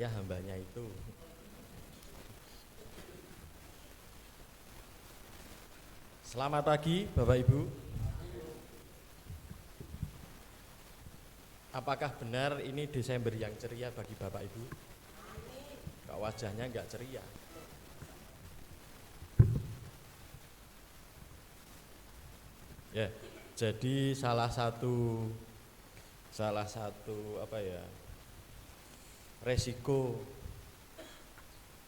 saya hambanya itu. Selamat pagi Bapak Ibu. Apakah benar ini Desember yang ceria bagi Bapak Ibu? Kok wajahnya enggak ceria? Ya, jadi salah satu resiko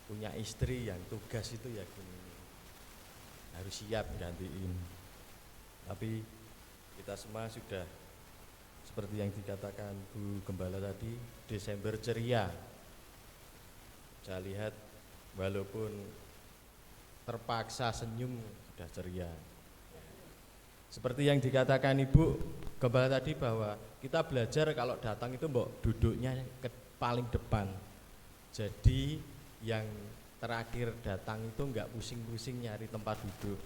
punya istri yang tugas itu ya gini, harus siap gantiin. Tapi kita semua sudah seperti yang dikatakan Bu Gembala tadi, Desember ceria. Saya lihat walaupun terpaksa senyum sudah ceria. Seperti yang dikatakan Ibu Gembala tadi bahwa kita belajar kalau datang itu mbok duduknya ke paling depan. Jadi yang terakhir datang itu enggak pusing-pusing nyari tempat duduk.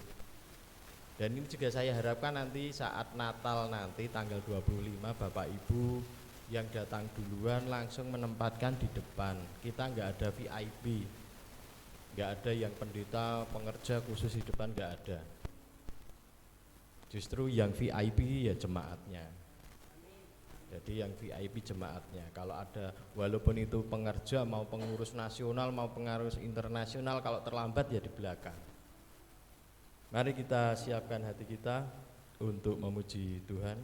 Dan ini juga saya harapkan nanti saat Natal nanti tanggal 25 Bapak Ibu yang datang duluan langsung menempatkan di depan. Kita enggak ada VIP, enggak ada yang pendeta pengerja khusus di depan, enggak ada. Justru yang VIP ya jemaatnya. Jadi yang VIP jemaatnya. Kalau ada, walaupun itu pengerja mau pengurus nasional mau pengurus internasional, kalau terlambat ya di belakang. Mari kita siapkan hati kita untuk memuji Tuhan.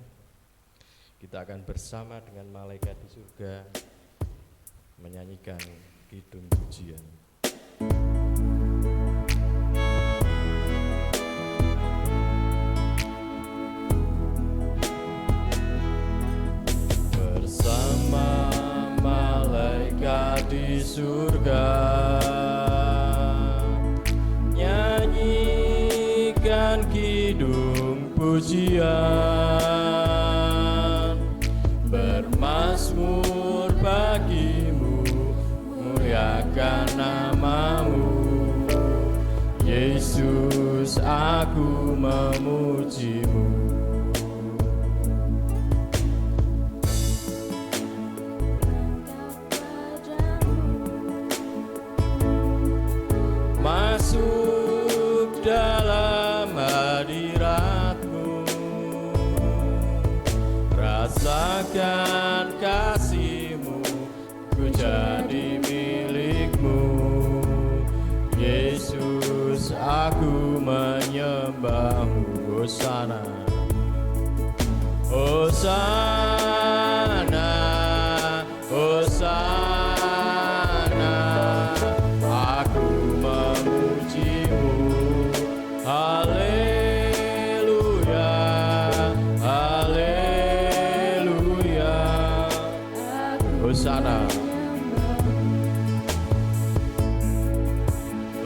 Kita akan bersama dengan malaikat di surga menyanyikan kidung pujian. Bersama malaikat di surga nyanyikan kidung pujian, bermazmur bagimu, muliakan namamu, Yesus aku memujimu. Masuk dalam hadirat-Mu, rasakan kasih-Mu, ku jadi milik-Mu, Yesus aku menyembah-Mu. Hosana, Hosana, Hosana. Haleluya, haleluya. Hosana,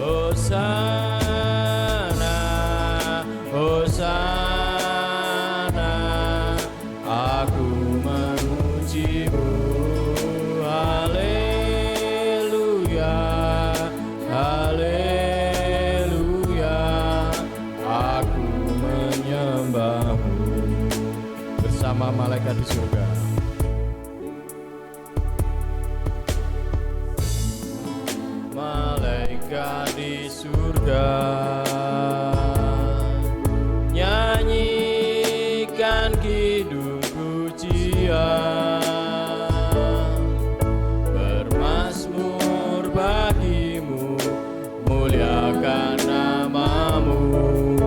Hosana, Hosana. Aku memuji-Mu. Haleluya, haleluya. Bersama malaikat di surga. Malaikat di surga nyanyikan kidung pujian, bermazmur bagimu, muliakan namamu,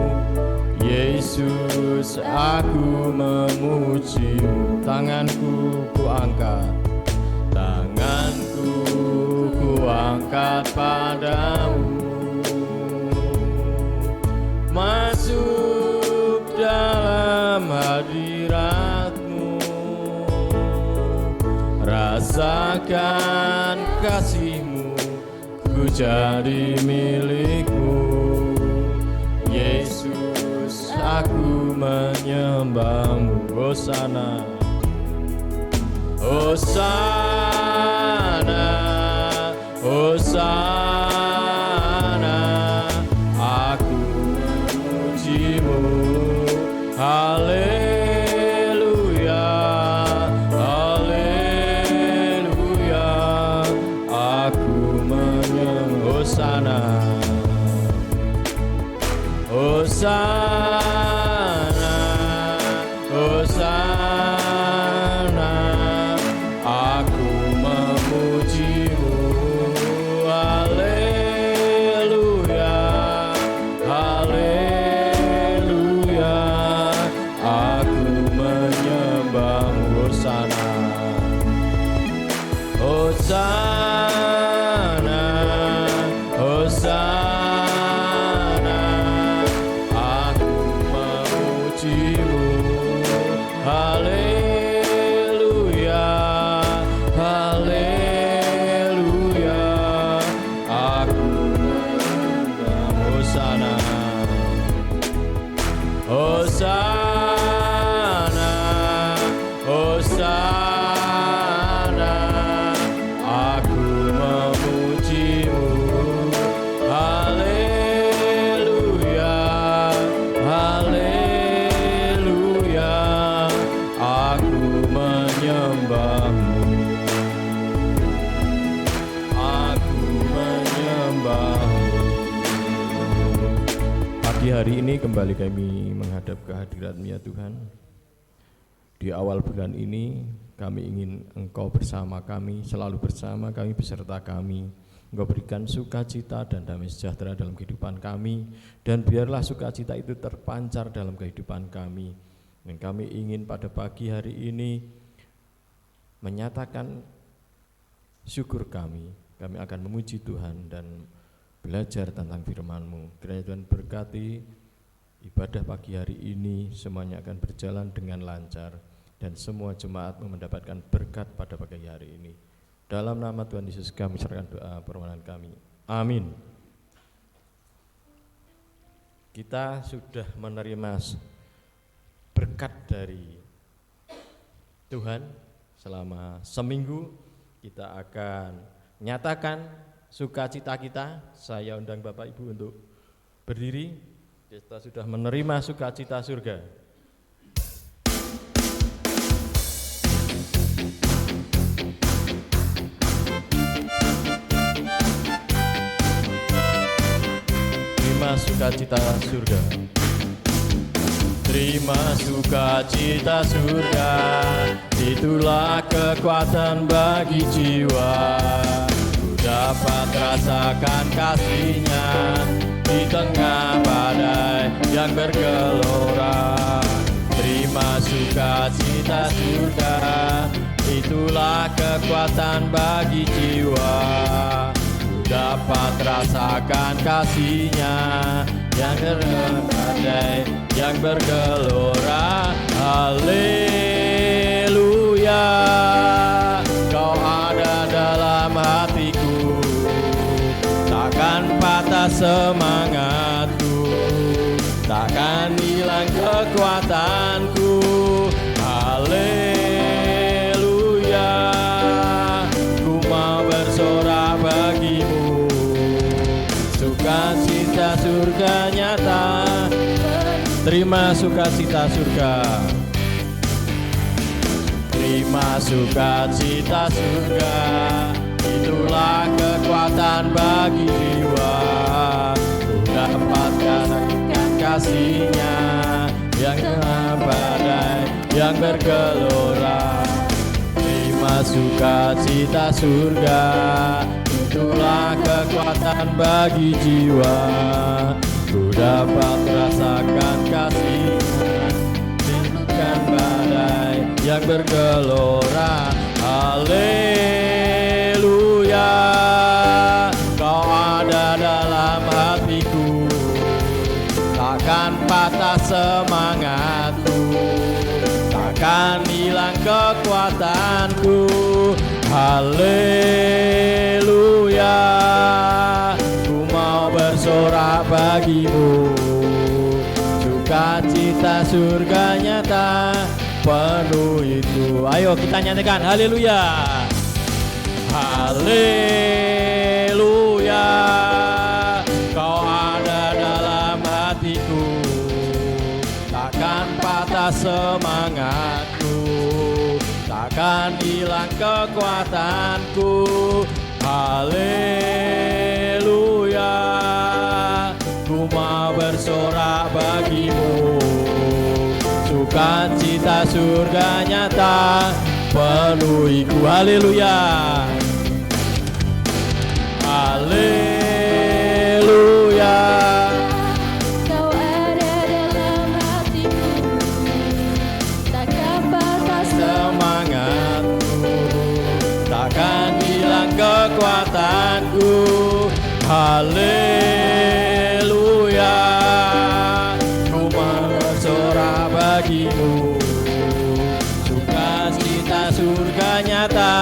Yesus aku memuji-Mu. Tanganku ku angkat, tanganku ku angkat padamu, masuk dalam hadirat-Mu, rasakan kasih-Mu, ku jadi milik-Mu, Yesus aku menyembah-Mu. Hosana, Hosana, Hosana. Aku memuji-Mu. Haleluya, haleluya. Hosana, Hosana, aku memujimu. Haleluya, haleluya, aku menyembahmu. Hosana, Hosana, Hosana, aku memujimu. Haleluya, haleluya, aku menyembahmu. Hosana, Hosana, Hosana, aku memujimu. Haleluya, haleluya, aku menyembahmu. Aku menyembahmu. Pagi hari ini kembali kami menghadap kehadirat-Mu ya Tuhan. Di awal bulan ini kami ingin Engkau bersama kami, selalu bersama kami, beserta kami. Engkau berikan sukacita dan damai sejahtera dalam kehidupan kami, dan biarlah sukacita itu terpancar dalam kehidupan kami. Dan kami ingin pada pagi hari ini menyatakan syukur kami akan memuji Tuhan dan belajar tentang firman-Mu. Kiranya Tuhan berkati ibadah pagi hari ini, semuanya akan berjalan dengan lancar, dan semua jemaat mendapatkan berkat pada pagi hari ini. Dalam nama Tuhan Yesus kami serahkan doa permohonan kami. Amin. Kita sudah menerima berkat dari Tuhan selama seminggu. Kita akan nyatakan sukacita kita. Saya undang Bapak Ibu untuk berdiri. Kita sudah menerima sukacita surga. Terima sukacita surga. Terima sukacita surga, itulah kekuatan bagi jiwa. Ku dapat rasakan kasih-Nya di tengah badai yang bergelora. Terima sukacita surga, itulah kekuatan bagi jiwa. Ku dapat rasakan kasih-Nya yang badai yang bergelora. Haleluya, Kau ada dalam hatiku, takkan patah semangatku, takkan hilang kekuatanku. Haleluya, ku mau bersorak bagimu, sukacita surga nyata. Terima sukacita surga. Terima sukacita surga, itulah kekuatan bagi jiwa. Ku dapatkan kasih-Nya yang badai yang bergelora. Terima sukacita surga, itulah kekuatan bagi jiwa. Ku dapat rasakan kasih-Nya tinggikan badai yang bergelora. Haleluya, Kau ada dalam hatiku, takkan patah semangatku, takkan hilang kekuatanku. Haleluya, ku mau bersorak bagimu, sukacita surga nyata penuh itu. Ayo kita nyanyikan haleluya. Haleluya, Kau ada dalam hatiku, takkan patah semangatku, takkan hilang kekuatanku. Haleluya, ku mau bersorak surga nyata penuhiku. Haleluya, haleluya. Kau ada dalam hatiku, takkan patah Semangatku takkan hilang kekuatanku. Haleluya, ku mau bersorak bagimu, sukacita surga nyata.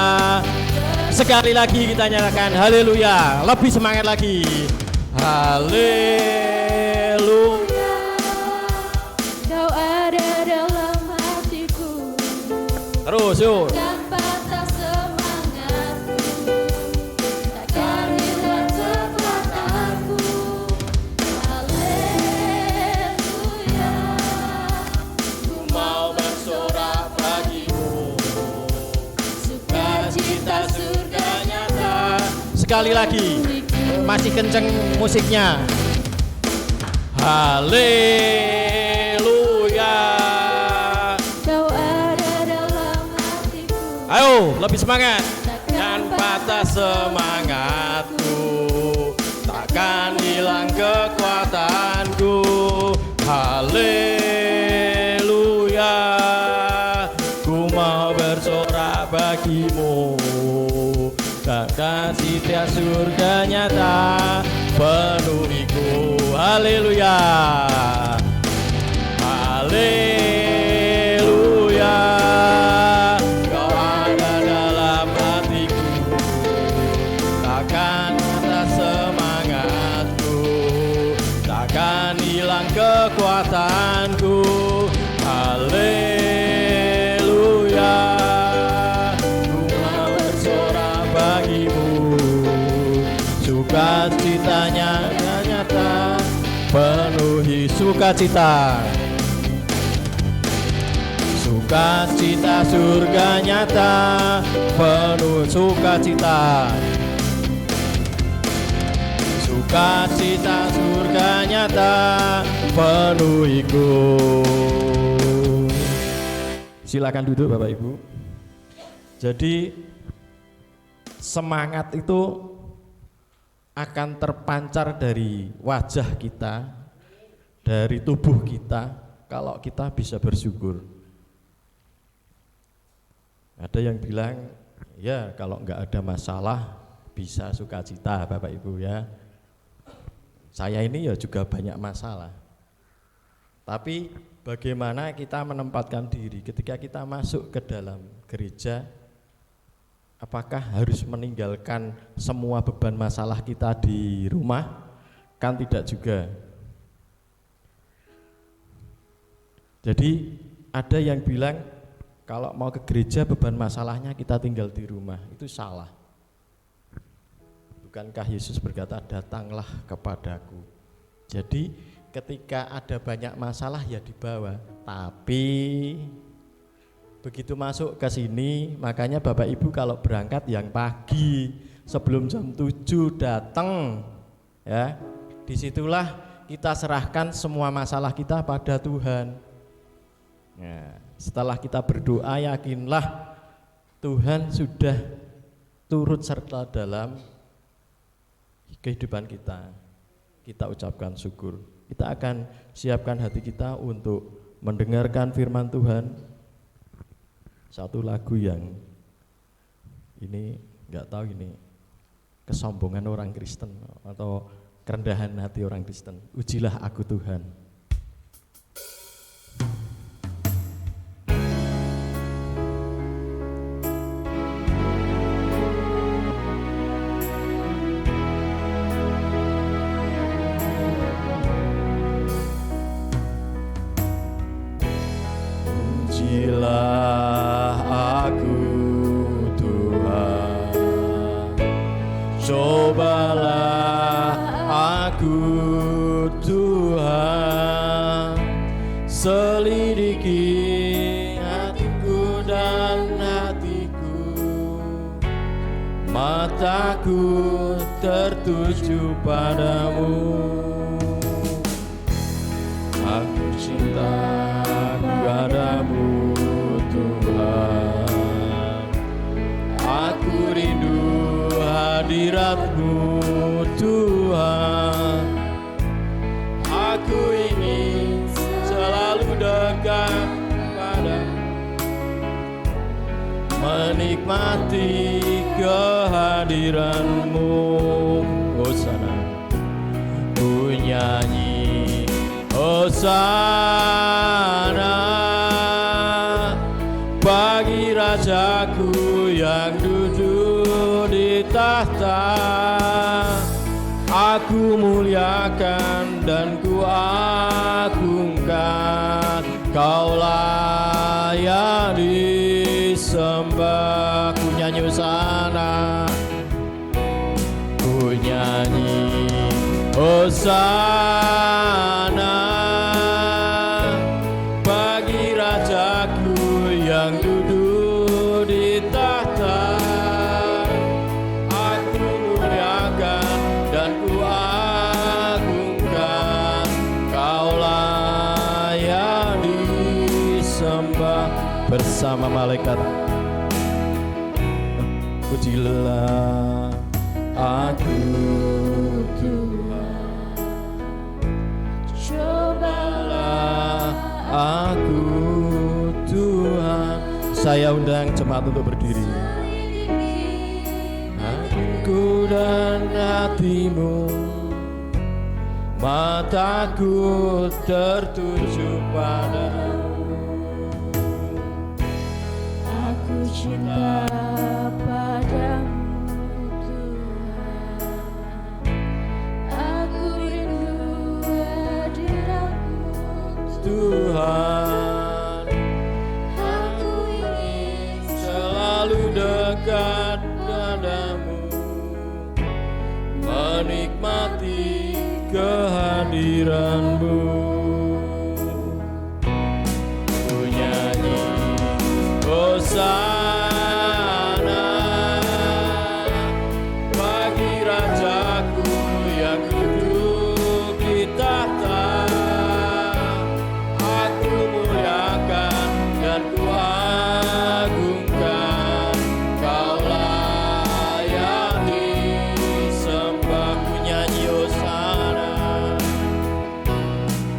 Sekali lagi kita nyatakan haleluya, lebih semangat lagi. Haleluya. Kau ada dalam hatiku, Terus yuk. takkan patah semangatku, takkan hilang kekuatanku. Haleluya, Ku mau bersorak bagimu, sukacita surga nyata. Sekali lagi, masih kenceng musiknya. Haleluya. kau ada dalam hatiku, Ayo, lebih semangat. takkan Dan patah semangatku, takkan hilang kekuatanku. Haleluya, ku mau bersorak bagimu, sukacita surga nyata penuhiku. Haleluya, haleluya. Kau ada dalam hatiku, takkan patah semangatku, takkan hilang kekuatanku. Haleluya, ku mau bersorak bagimu, sukacitanya nyata penuhi. Sukacita, sukacita surga nyata penuh. Sukacita, sukacita surga nyata penuhiku. Silakan duduk Bapak Ibu. Jadi semangat itu akan terpancar dari wajah kita, dari tubuh kita, kalau kita bisa bersyukur. Ada yang bilang, ya kalau nggak ada masalah bisa sukacita Bapak Ibu ya. Saya ini ya juga banyak masalah. Tapi bagaimana kita menempatkan diri ketika kita masuk ke dalam gereja? Apakah harus meninggalkan semua beban masalah kita di rumah? Kan tidak juga. Jadi ada yang bilang kalau mau ke gereja beban masalahnya kita tinggal di rumah. Itu salah. Bukankah Yesus berkata, datanglah kepadaku. Jadi ketika ada banyak masalah ya dibawa. Tapi begitu masuk ke sini, makanya Bapak Ibu kalau berangkat yang pagi sebelum jam 7 datang ya. Disitulah kita serahkan semua masalah kita pada Tuhan. Nah, setelah kita berdoa, yakinlah Tuhan sudah turut serta dalam kehidupan kita. Kita ucapkan syukur. Kita akan siapkan hati kita untuk mendengarkan firman Tuhan. Satu lagu yang ini nggak tahu ini kesombongan orang Kristen atau kerendahan hati orang Kristen. Ujilah aku Tuhan. Ujilah aku Tuhan, cobalah aku Tuhan, selidiki hatiku dan hatiku, mataku tertuju padamu. Aku cinta padamu hadirat-Mu Tuhan. Aku ingin selalu dekat padamu, menikmati kehadiran-Mu. Hosana, ku nyanyi Hosana bagi Rajaku yang duduk di tahta. Aku muliakan dan ku agungkan, Kau layak disembah. Ku nyanyi Hosana, ku nyanyi Hosana bagi Rajaku yang duduk di tahta. Aku muliakan dan ku agungkan, Kau layak disembah. Bersama malaikat pujilah aku Tuhan, cobalah aku Tuhan. Saya undang jemaat untuk berdiri. Hatiku dan hatimu, mataku tertuju padamu. Aku cinta padamu Tuhan, aku rindu hadirat-Mu Tuhan. Aku ingin selalu dekat padamu, menikmati kehadiran-Mu. Ku nyanyi Hosana bagi Rajaku yang duduk di tahta. Aku muliakan dan ku agungkan, Kau layak disembah. Ku nyanyi Hosana,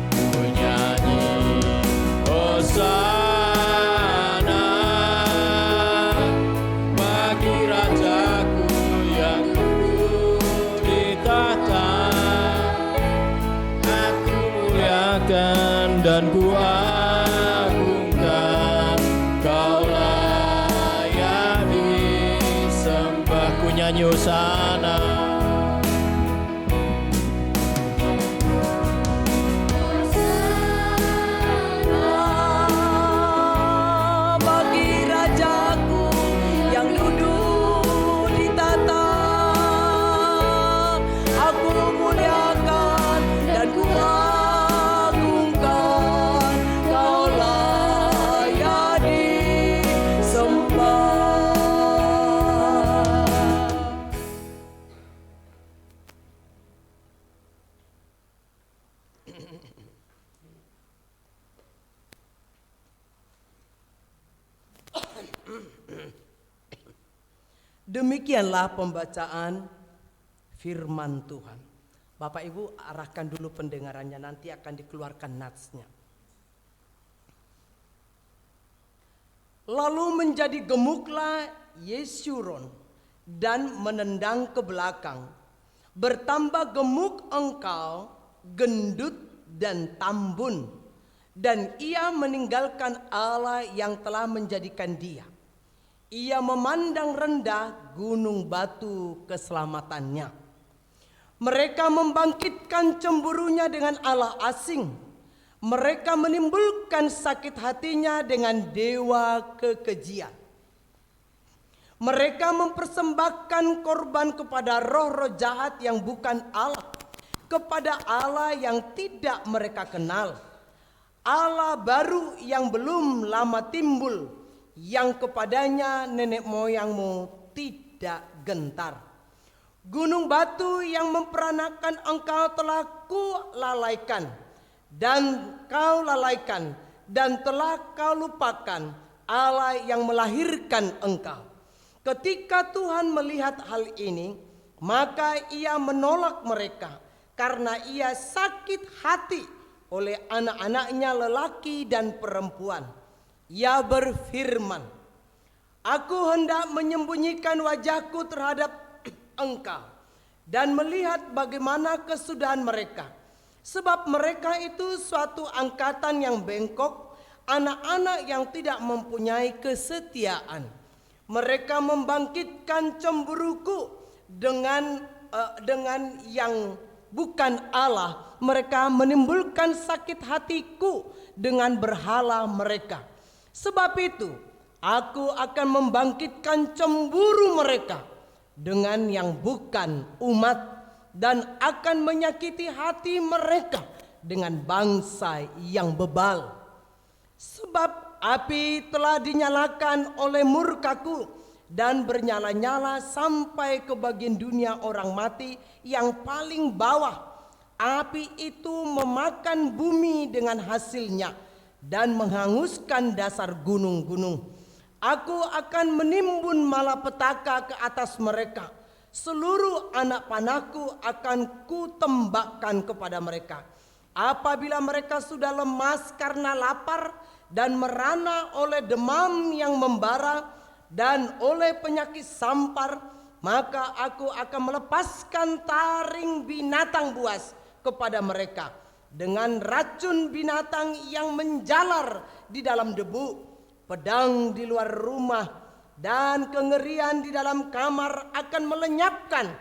ku nyanyi Hosana bagi Rajaku yang duduk di tahta. Aku muliakan dan ku agungkan, Kau layak disembah. Ku nyanyi Hosana, bagi Rajaku yang duduk di tahta. Aku muliakan dan ku agungkan, Kau layak disembah. Demikianlah pembacaan firman Tuhan. Bapak Ibu arahkan dulu pendengarannya, nanti akan dikeluarkan natsnya. Lalu menjadi gemuklah Yesurun dan menendang ke belakang. Bertambah gemuk engkau, gendut dan tambun. Dan ia meninggalkan Allah yang telah menjadikan dia. Ia memandang rendah gunung batu keselamatannya. Mereka membangkitkan cemburunya dengan Allah asing. Mereka menimbulkan sakit hatinya dengan dewa kekejian. Mereka mempersembahkan korban kepada roh-roh jahat yang bukan Allah, kepada Allah yang tidak mereka kenal. Allah baru yang belum lama timbul, yang kepadanya nenek moyangmu tidak gentar. Gunung batu yang memperanakan engkau telah kulalaikan, dan kau lalaikan, dan telah kau lupakan Allah yang melahirkan engkau. Ketika Tuhan melihat hal ini, Maka ia menolak mereka karena ia sakit hati oleh anak-anaknya lelaki dan perempuan. Ia berfirman, aku hendak menyembunyikan wajahku terhadap engkau dan melihat bagaimana kesudahan mereka. Sebab mereka itu suatu angkatan yang bengkok, anak-anak yang tidak mempunyai kesetiaan. Mereka membangkitkan cemburuku dengan yang bukan Allah. Mereka menimbulkan sakit hatiku dengan berhala mereka. Sebab itu aku akan membangkitkan cemburu mereka dengan yang bukan umat, dan akan menyakiti hati mereka dengan bangsa yang bebal. Sebab api telah dinyalakan oleh murkaku dan bernyala-nyala sampai ke bagian dunia orang mati yang paling bawah. Api itu memakan bumi dengan hasilnya dan menghanguskan dasar gunung-gunung. Aku akan menimbun malapetaka ke atas mereka. Seluruh anak panahku akan kutembakkan kepada mereka. Apabila mereka sudah lemas karena lapar dan merana oleh demam yang membara dan oleh penyakit sampar, maka aku akan melepaskan taring binatang buas kepada mereka dengan racun binatang yang menjalar di dalam debu, pedang di luar rumah, dan kengerian di dalam kamar akan melenyapkan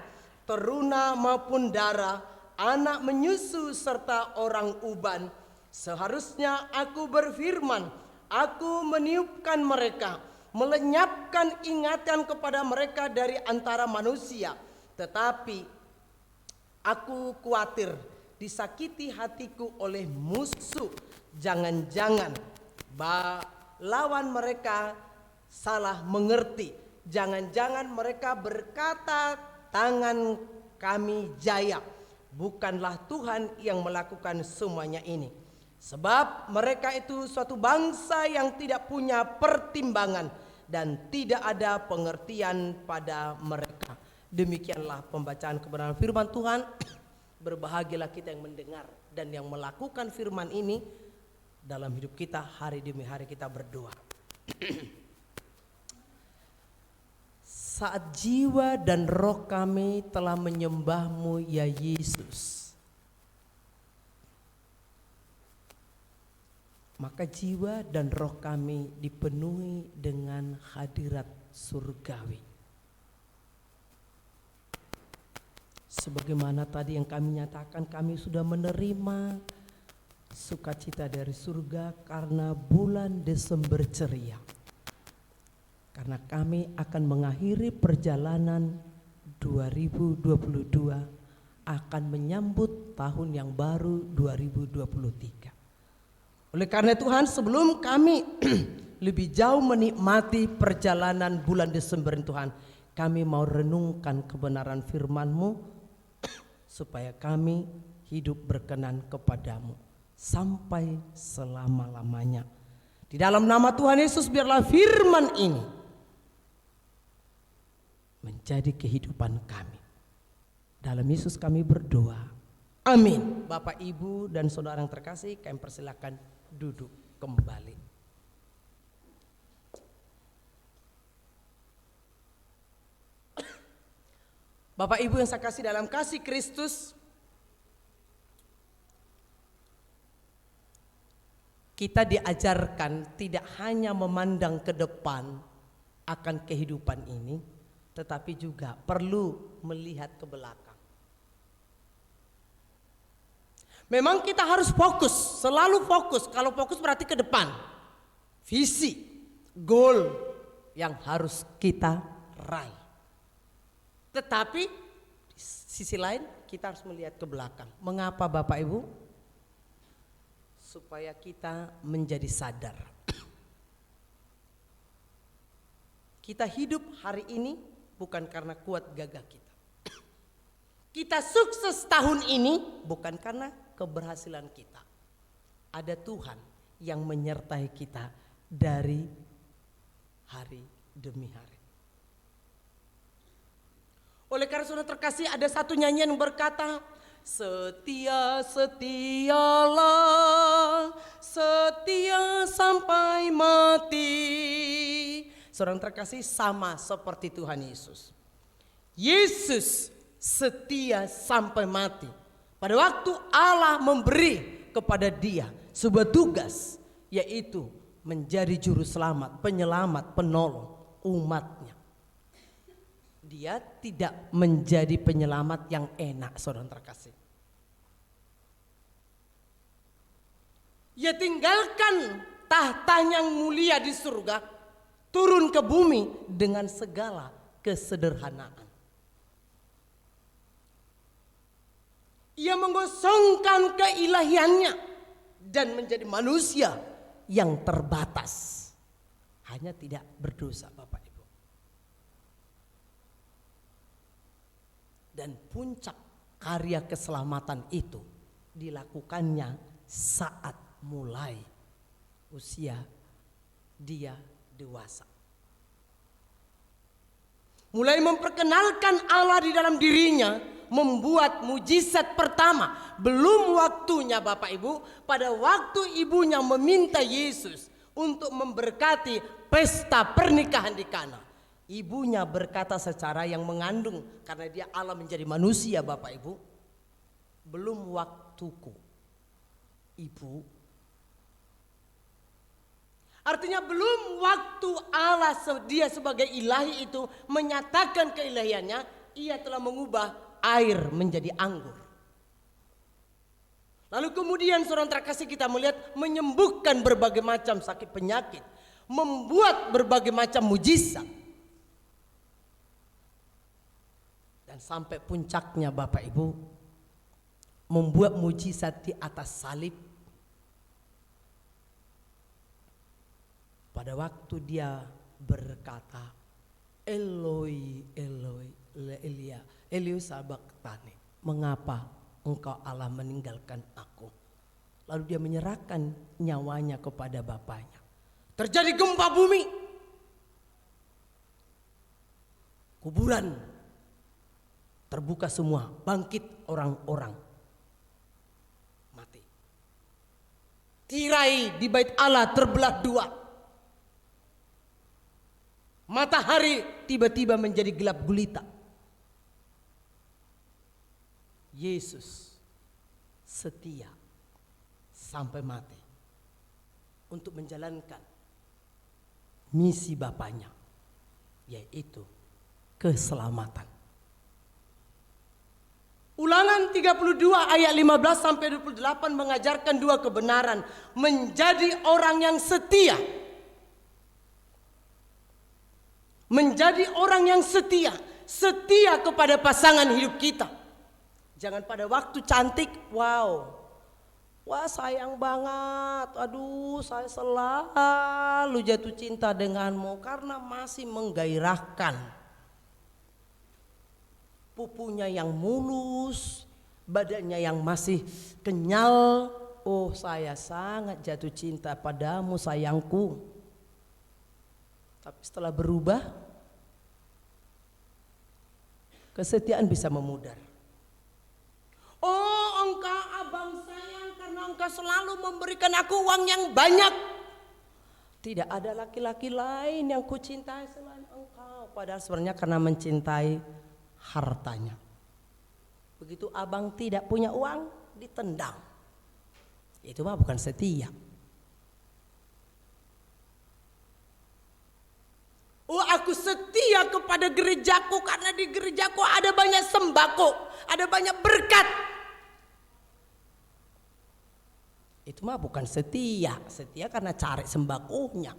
teruna maupun darah, anak menyusu serta orang uban. Seharusnya aku berfirman, aku meniupkan mereka, melenyapkan ingatan kepada mereka dari antara manusia. Tetapi aku khawatir disakiti hatiku oleh musuh. Jangan-jangan lawan mereka salah mengerti. Jangan-jangan mereka berkata, tangan kami jaya. Bukanlah Tuhan yang melakukan semuanya ini. Sebab mereka itu suatu bangsa yang tidak punya pertimbangan dan tidak ada pengertian pada mereka. Demikianlah pembacaan kebenaran firman Tuhan. Berbahagialah kita yang mendengar dan yang melakukan firman ini dalam hidup kita hari demi hari kita berdoa. Saat jiwa dan roh kami telah menyembah-Mu ya Yesus, maka jiwa dan roh kami dipenuhi dengan hadirat surgawi. Sebagaimana tadi yang kami nyatakan, kami sudah menerima sukacita dari surga karena bulan Desember ceria. Karena kami akan mengakhiri perjalanan 2022, akan menyambut tahun yang baru 2023. Oleh karena Tuhan, sebelum kami lebih jauh menikmati perjalanan bulan Desember Tuhan, kami mau renungkan kebenaran firman-Mu supaya kami hidup berkenan kepadamu sampai selama-lamanya. Di dalam nama Tuhan Yesus, biarlah firman ini menjadi kehidupan kami. Dalam Yesus kami berdoa. Amin. Bapak, Ibu, dan saudara yang terkasih, kami persilakan duduk kembali. Bapak Ibu yang saya kasih dalam kasih Kristus, kita diajarkan tidak hanya memandang ke depan akan kehidupan ini, tetapi juga perlu melihat ke belakang. Memang kita harus fokus, selalu fokus. Kalau fokus berarti ke depan. Visi, goal yang harus kita raih. Tetapi di sisi lain kita harus melihat ke belakang. Mengapa Bapak Ibu? Supaya kita menjadi sadar. Kita hidup hari ini bukan karena kuat gagah kita. Kita sukses tahun ini bukan karena keberhasilan kita. Ada Tuhan yang menyertai kita dari hari demi hari. Oleh karena saudara terkasih, ada satu nyanyian yang berkata, setia, setialah, setia sampai mati. Saudara terkasih, sama seperti Tuhan Yesus. Yesus setia sampai mati. Pada waktu Allah memberi kepada dia sebuah tugas, yaitu menjadi juru selamat, penyelamat, penolong umatnya. Dia tidak menjadi penyelamat yang enak, saudara terkasih. Ia tinggalkan tahtanya yang mulia di surga, turun ke bumi dengan segala kesederhanaan. Ia mengosongkan keilahiannya dan menjadi manusia yang terbatas. Hanya tidak berdosa, Bapak Ibu. Dan puncak karya keselamatan itu dilakukannya saat mulai usia dia dewasa. Mulai memperkenalkan Allah di dalam dirinya, membuat mujizat pertama. Belum waktunya, Bapak Ibu, pada waktu ibunya meminta Yesus untuk memberkati pesta pernikahan di Kana. Ibunya berkata secara yang mengandung, karena dia Allah menjadi manusia, Bapak Ibu. Belum waktuku, Ibu. Artinya belum waktu Allah, dia sebagai ilahi itu menyatakan keilahiannya, ia telah mengubah air menjadi anggur. Lalu kemudian saudara terkasih, kita melihat menyembuhkan berbagai macam sakit penyakit, membuat berbagai macam mujizat. Dan sampai puncaknya, Bapak Ibu, membuat mujizat di atas salib. Pada waktu dia berkata, Eloi, Eloi, Eloi sabachthani, mengapa engkau Allah meninggalkan aku? Lalu dia menyerahkan nyawanya kepada Bapaknya. Terjadi gempa bumi, kuburan terbuka semua, bangkit orang-orang mati. Tirai di bait Allah terbelah dua. Matahari tiba-tiba menjadi gelap gulita. Yesus setia sampai mati untuk menjalankan misi Bapaknya, yaitu keselamatan. Ulangan 32 ayat 15 sampai 28 mengajarkan dua kebenaran. Menjadi orang yang setia. Menjadi orang yang setia. Setia kepada pasangan hidup kita. Jangan pada waktu cantik, wow. Wah sayang banget, aduh saya selalu jatuh cinta denganmu, karena masih menggairahkan. Pupunya yang mulus, badannya yang masih kenyal. Oh saya sangat jatuh cinta padamu sayangku. Tapi setelah berubah, kesetiaan bisa memudar. Oh engkau abang sayang karena engkau selalu memberikan aku uang yang banyak. Tidak ada laki-laki lain yang kucintai selain engkau. Padahal sebenarnya karena mencintai hartanya. Begitu abang tidak punya uang, ditendang. Itu mah bukan setia. Oh aku setia kepada gerejaku karena di gerejaku ada banyak sembako, ada banyak berkat. Itu mah bukan setia. Setia karena cari sembakonya.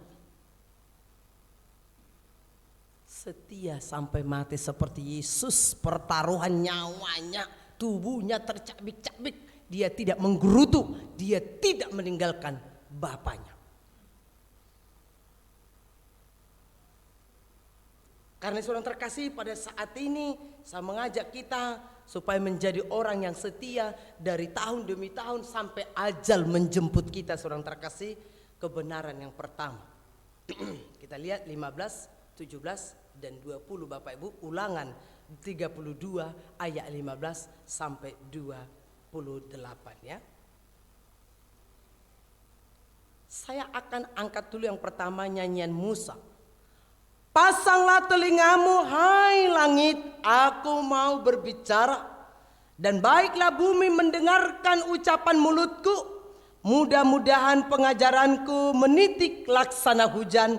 Setia sampai mati seperti Yesus, pertaruhan nyawanya, tubuhnya tercabik-cabik. Dia tidak menggerutu, dia tidak meninggalkan Bapaknya. Karena saudara terkasih, pada saat ini saya mengajak kita supaya menjadi orang yang setia dari tahun demi tahun sampai ajal menjemput kita, saudara terkasih. Kebenaran yang pertama. Kita lihat 15, 17 dan 20 Bapak Ibu. Ulangan 32 ayat 15 sampai 28 ya. Saya akan angkat dulu yang pertama, nyanyian Musa. Pasanglah telingamu hai langit, aku mau berbicara. Dan baiklah bumi mendengarkan ucapan mulutku. Mudah-mudahan pengajaranku menitik laksana hujan.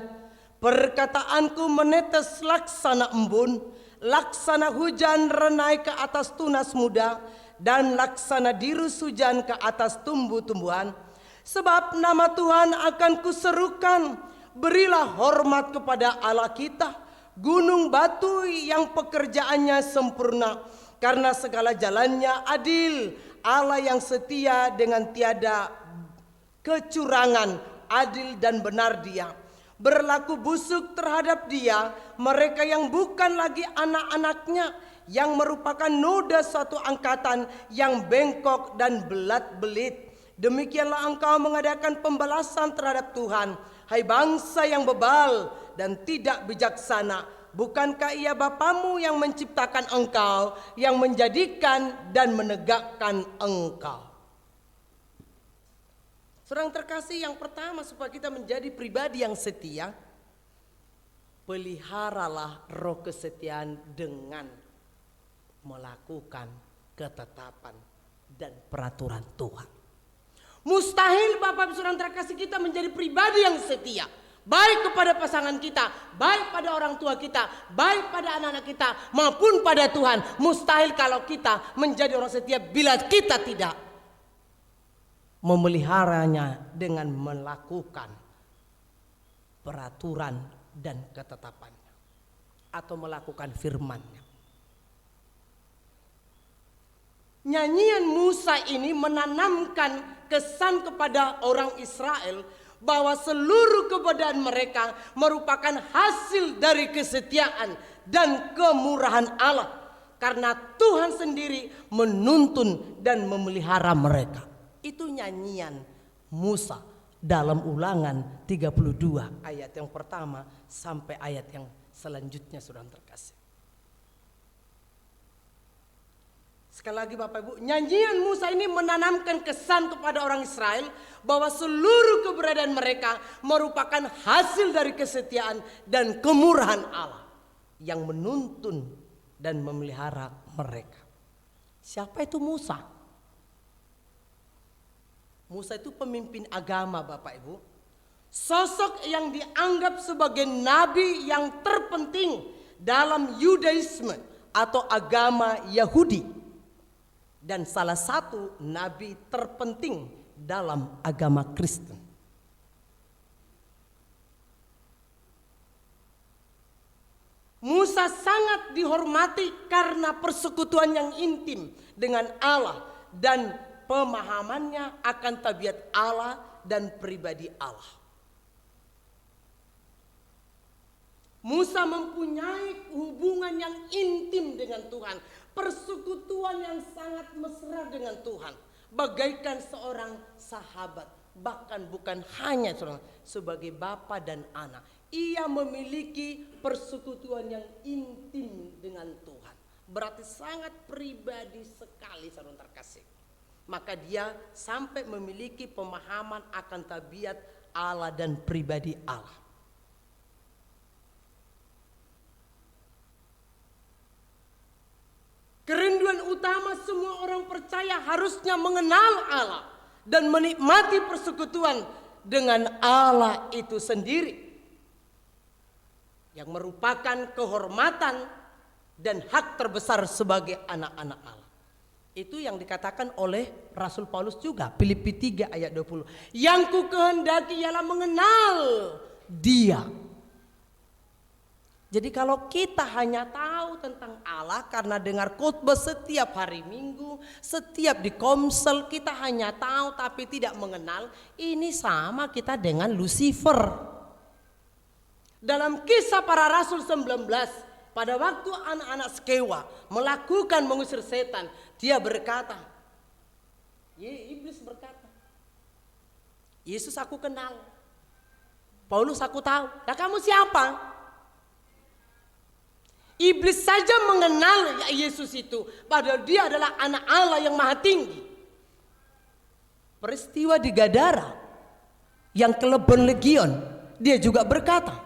Perkataanku menetes laksana embun. Laksana hujan renai ke atas tunas muda. Dan laksana dirus hujan ke atas tumbuh-tumbuhan. Sebab nama Tuhan akan kuserukan, berilah hormat kepada Allah kita, gunung batu yang pekerjaannya sempurna, karena segala jalannya adil, Allah yang setia dengan tiada kecurangan, adil dan benar Dia. Berlaku busuk terhadap Dia mereka yang bukan lagi anak-anaknya, yang merupakan noda suatu angkatan yang bengkok dan belat-belit. Demikianlah engkau mengadakan pembalasan terhadap Tuhan, hai bangsa yang bebal dan tidak bijaksana. Bukankah Ia Bapamu yang menciptakan engkau, yang menjadikan dan menegakkan engkau? Saudara terkasih, yang pertama supaya kita menjadi pribadi yang setia, peliharalah roh kesetiaan dengan melakukan ketetapan dan peraturan Tuhan. Mustahil Bapak Ibu Saudara terkasih kita menjadi pribadi yang setia, baik kepada pasangan kita, baik pada orang tua kita, baik pada anak-anak kita, maupun pada Tuhan. Mustahil kalau kita menjadi orang setia bila kita tidak memeliharanya dengan melakukan peraturan dan ketetapannya, atau melakukan firman-Nya. Nyanyian Musa ini menanamkan kesan kepada orang Israel bahwa seluruh keberadaan mereka merupakan hasil dari kesetiaan dan kemurahan Allah, karena Tuhan sendiri menuntun dan memelihara mereka. Itu nyanyian Musa dalam Ulangan 32 ayat yang pertama sampai ayat yang selanjutnya, saudara terkasih. Sekali lagi Bapak Ibu, nyanyian Musa ini menanamkan kesan kepada orang Israel bahwa seluruh keberadaan mereka merupakan hasil dari kesetiaan dan kemurahan Allah yang menuntun dan memelihara mereka. Siapa itu Musa? Musa itu pemimpin agama Bapak Ibu. Sosok yang dianggap sebagai nabi yang terpenting dalam Yudaisme atau agama Yahudi. Dan salah satu nabi terpenting dalam agama Kristen. Musa sangat dihormati karena persekutuan yang intim dengan Allah dan pemahamannya akan tabiat Allah dan pribadi Allah. Musa mempunyai hubungan yang intim dengan Tuhan, persekutuan yang sangat mesra dengan Tuhan, bagaikan seorang sahabat, bahkan bukan hanya sebagai bapa dan anak. Ia memiliki persekutuan yang intim dengan Tuhan, berarti sangat pribadi sekali, saudara terkasih. Maka dia sampai memiliki pemahaman akan tabiat Allah dan pribadi Allah. Kerinduan utama semua orang percaya harusnya mengenal Allah dan menikmati persekutuan dengan Allah itu sendiri, yang merupakan kehormatan dan hak terbesar sebagai anak-anak Allah. Itu yang dikatakan oleh Rasul Paulus juga, Filipi 3 ayat 20. Yang ku kehendaki ialah mengenal Dia. Jadi kalau kita hanya tahu tentang Allah karena dengar khotbah setiap hari Minggu, setiap di komsel, kita hanya tahu tapi tidak mengenal, ini sama kita dengan Lucifer. Dalam Kisah Para Rasul 19, pada waktu anak-anak Skewa melakukan mengusir setan, dia berkata, iblis berkata, Yesus aku kenal, Paulus aku tahu, nah kamu siapa? Iblis saja mengenal Yesus itu, padahal dia adalah anak Allah yang maha tinggi. Peristiwa di Gadara yang kelebon legion, dia juga berkata,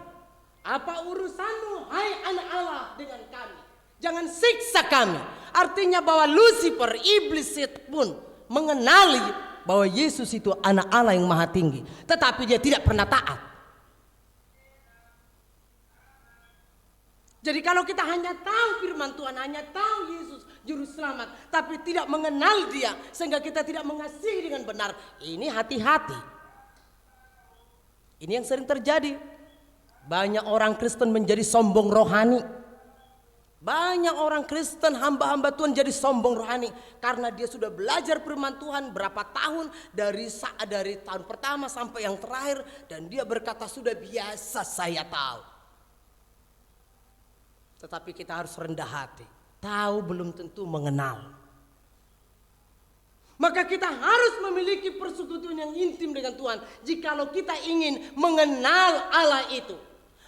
apa urusanmu hai anak Allah dengan kami? Jangan siksa kami. Artinya bahwa Lucifer, iblis pun mengenali bahwa Yesus itu anak Allah yang maha tinggi, tetapi dia tidak pernah taat. Jadi kalau kita hanya tahu firman Tuhan, hanya tahu Yesus juru selamat, tapi tidak mengenal dia, sehingga kita tidak mengasihi dengan benar, ini hati-hati. Ini yang sering terjadi. Banyak orang Kristen menjadi sombong rohani. Banyak orang Kristen, hamba-hamba Tuhan jadi sombong rohani karena dia sudah belajar firman Tuhan berapa tahun, dari tahun pertama sampai yang terakhir, dan dia berkata sudah biasa saya tahu. Tetapi kita harus rendah hati. Tahu belum tentu mengenal. Maka kita harus memiliki persekutuan yang intim dengan Tuhan. Jikalau kita ingin mengenal Allah itu,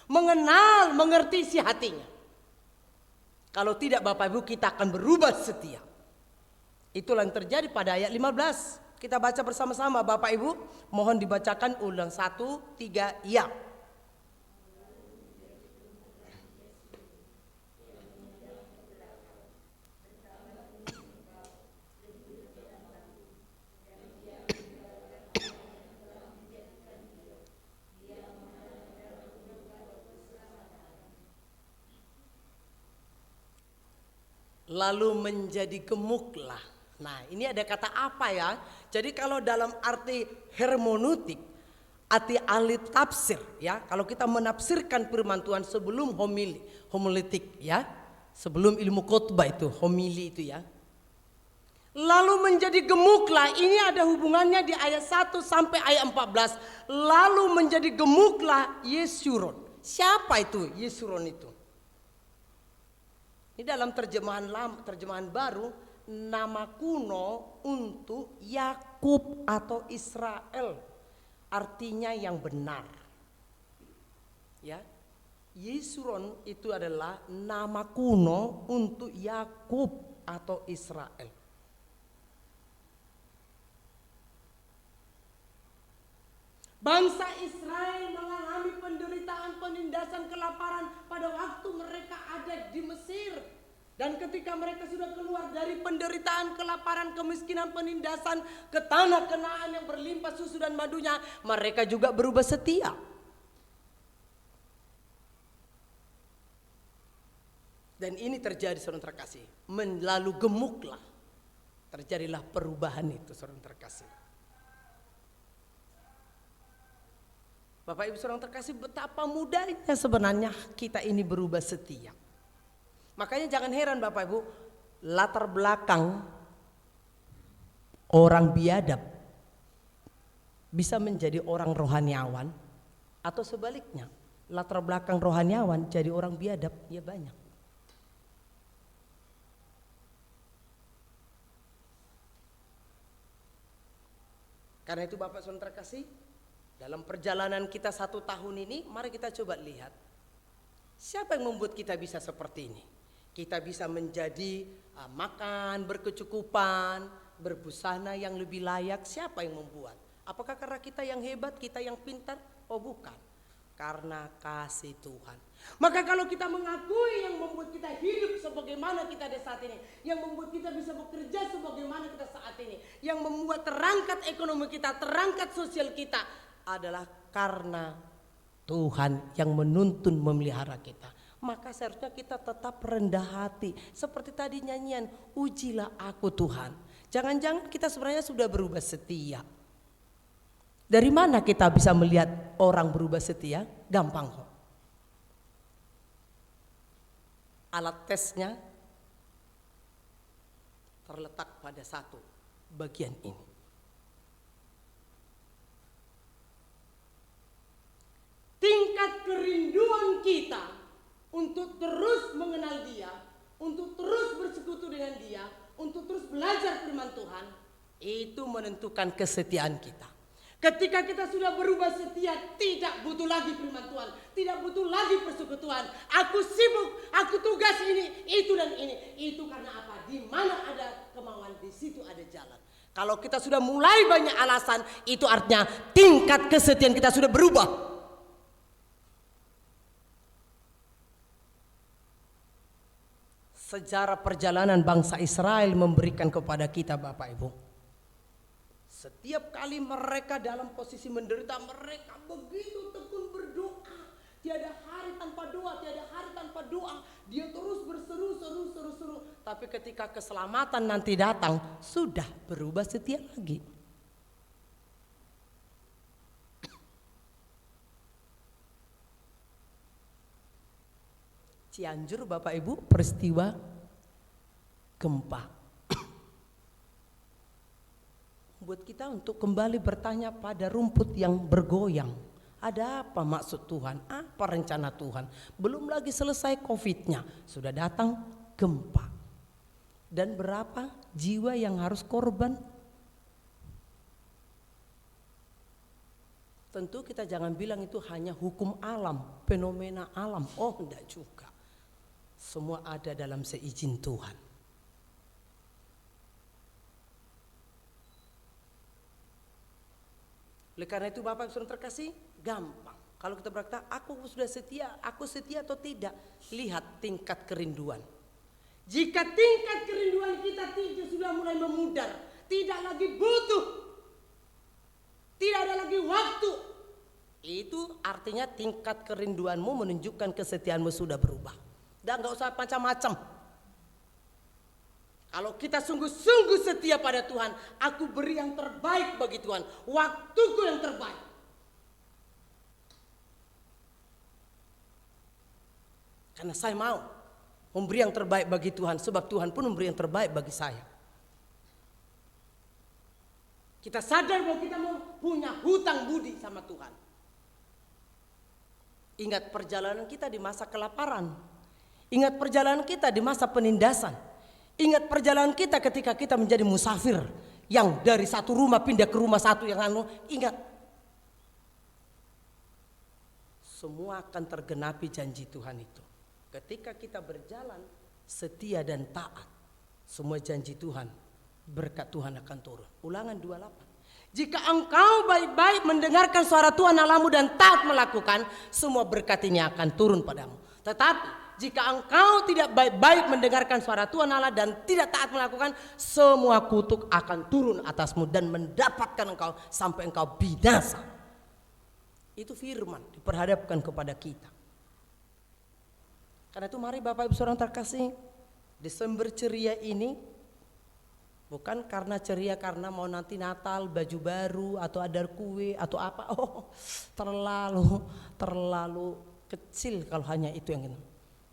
mengenal, mengerti isi hatinya. Kalau tidak Bapak Ibu, kita akan berubah setia. Itulah yang terjadi pada ayat 15. Kita baca bersama-sama Bapak Ibu. Mohon dibacakan ulang 1, 3, ya. Lalu menjadi gemuklah. Nah, ini ada kata apa ya? Jadi kalau dalam arti hermeneutik, arti ahli tafsir ya, kalau kita menafsirkan firman Tuhan sebelum homiletik ya, sebelum ilmu khotbah itu, homili itu ya. Lalu menjadi gemuklah, ini ada hubungannya di ayat 1 sampai ayat 14. Lalu menjadi gemuklah Yesuron. Siapa itu Yesuron itu? Ini dalam terjemahan baru, nama kuno untuk Yakub atau Israel, artinya yang benar. Ya, Yesuron itu adalah nama kuno untuk Yakub atau Israel. Bangsa Israel mengalami penderitaan, penindasan, kelaparan pada waktu mereka ada di Mesir. Dan ketika mereka sudah keluar dari penderitaan, kelaparan, kemiskinan, penindasan ke tanah Kanaan yang berlimpah susu dan madunya, mereka juga berubah setia. Dan ini terjadi saudara terkasih, lalu gemuklah. Terjadilah perubahan itu saudara terkasih. Bapak Ibu saudara terkasih, betapa mudahnya sebenarnya kita ini berubah setia. Makanya jangan heran Bapak Ibu, latar belakang orang biadab bisa menjadi orang rohaniawan, atau sebaliknya, latar belakang rohaniawan jadi orang biadab, ya banyak. Karena itu Bapak saudara terkasih, dalam perjalanan kita 1 tahun ini, mari kita coba lihat. Siapa yang membuat kita bisa seperti ini? Kita bisa menjadi makan, berkecukupan, berbusana yang lebih layak. Siapa yang membuat? Apakah karena kita yang hebat, kita yang pintar? Oh bukan. Karena kasih Tuhan. Maka kalau kita mengakui yang membuat kita hidup sebagaimana kita ada saat ini, yang membuat kita bisa bekerja sebagaimana kita saat ini, yang membuat terangkat ekonomi kita, terangkat sosial kita, adalah karena Tuhan yang menuntun memelihara kita. Maka seharusnya kita tetap rendah hati. Seperti tadi nyanyian, ujilah aku Tuhan. Jangan-jangan kita sebenarnya sudah berubah setia. Dari mana kita bisa melihat orang berubah setia? Gampang kok. Alat tesnya terletak pada satu bagian ini. Tingkat kerinduan kita untuk terus mengenal Dia, untuk terus bersekutu dengan Dia, untuk terus belajar firman Tuhan, itu menentukan kesetiaan kita. Ketika kita sudah berubah setia, tidak butuh lagi firman Tuhan, tidak butuh lagi persekutuan. Aku sibuk, aku tugas ini, itu dan ini. Itu karena apa? Di mana ada kemauan, di situ ada jalan. Kalau kita sudah mulai banyak alasan, itu artinya tingkat kesetiaan kita sudah berubah. Sejarah perjalanan bangsa Israel memberikan kepada kita, Bapak Ibu, setiap kali mereka dalam posisi menderita, mereka begitu tekun berdoa. Tiada hari tanpa doa, tiada hari tanpa doa. Dia terus berseru. Tapi ketika keselamatan nanti datang, sudah berubah setia lagi. Cianjur, Bapak Ibu, peristiwa gempa. Buat kita untuk kembali bertanya pada rumput yang bergoyang. Ada apa maksud Tuhan? Apa rencana Tuhan? Belum lagi selesai COVID-nya, sudah datang gempa. Dan berapa jiwa yang harus korban? Tentu kita jangan bilang itu hanya hukum alam, fenomena alam. Oh, enggak juga. Semua ada dalam seizin Tuhan. Oleh karena itu Bapak Saudara terkasih, gampang. Kalau kita berkata, aku sudah setia, aku setia atau tidak? Lihat tingkat kerinduan. Jika tingkat kerinduan kita sudah mulai memudar, tidak lagi butuh, tidak ada lagi waktu, itu artinya tingkat kerinduanmu menunjukkan kesetiaanmu sudah berubah. Dan gak usah macam-macam. Kalau kita sungguh-sungguh setia pada Tuhan, aku beri yang terbaik bagi Tuhan, waktuku yang terbaik. Karena saya mau memberi yang terbaik bagi Tuhan, sebab Tuhan pun memberi yang terbaik bagi saya. Kita sadar bahwa kita punya hutang budi sama Tuhan. Ingat perjalanan kita di masa kelaparan. Ingat perjalanan kita di masa penindasan. Ingat perjalanan kita ketika kita menjadi musafir, yang dari satu rumah pindah ke rumah satu yang ingat. Semua akan tergenapi janji Tuhan itu. Ketika kita berjalan setia dan taat, semua janji Tuhan, berkat Tuhan akan turun. Ulangan 28. Jika engkau baik-baik mendengarkan suara Tuhan Allahmu dan taat melakukan, semua berkat ini akan turun padamu. Tetapi jika engkau tidak baik-baik mendengarkan suara Tuhan Allah dan tidak taat melakukan, semua kutuk akan turun atasmu dan mendapatkan engkau sampai engkau binasa. Itu firman diperhadapkan kepada kita. Karena itu mari Bapak Ibu Saudara terkasih, Desember ceria ini bukan karena ceria karena mau nanti Natal, baju baru atau ada kue atau apa. Oh, terlalu kecil kalau hanya itu yang ini.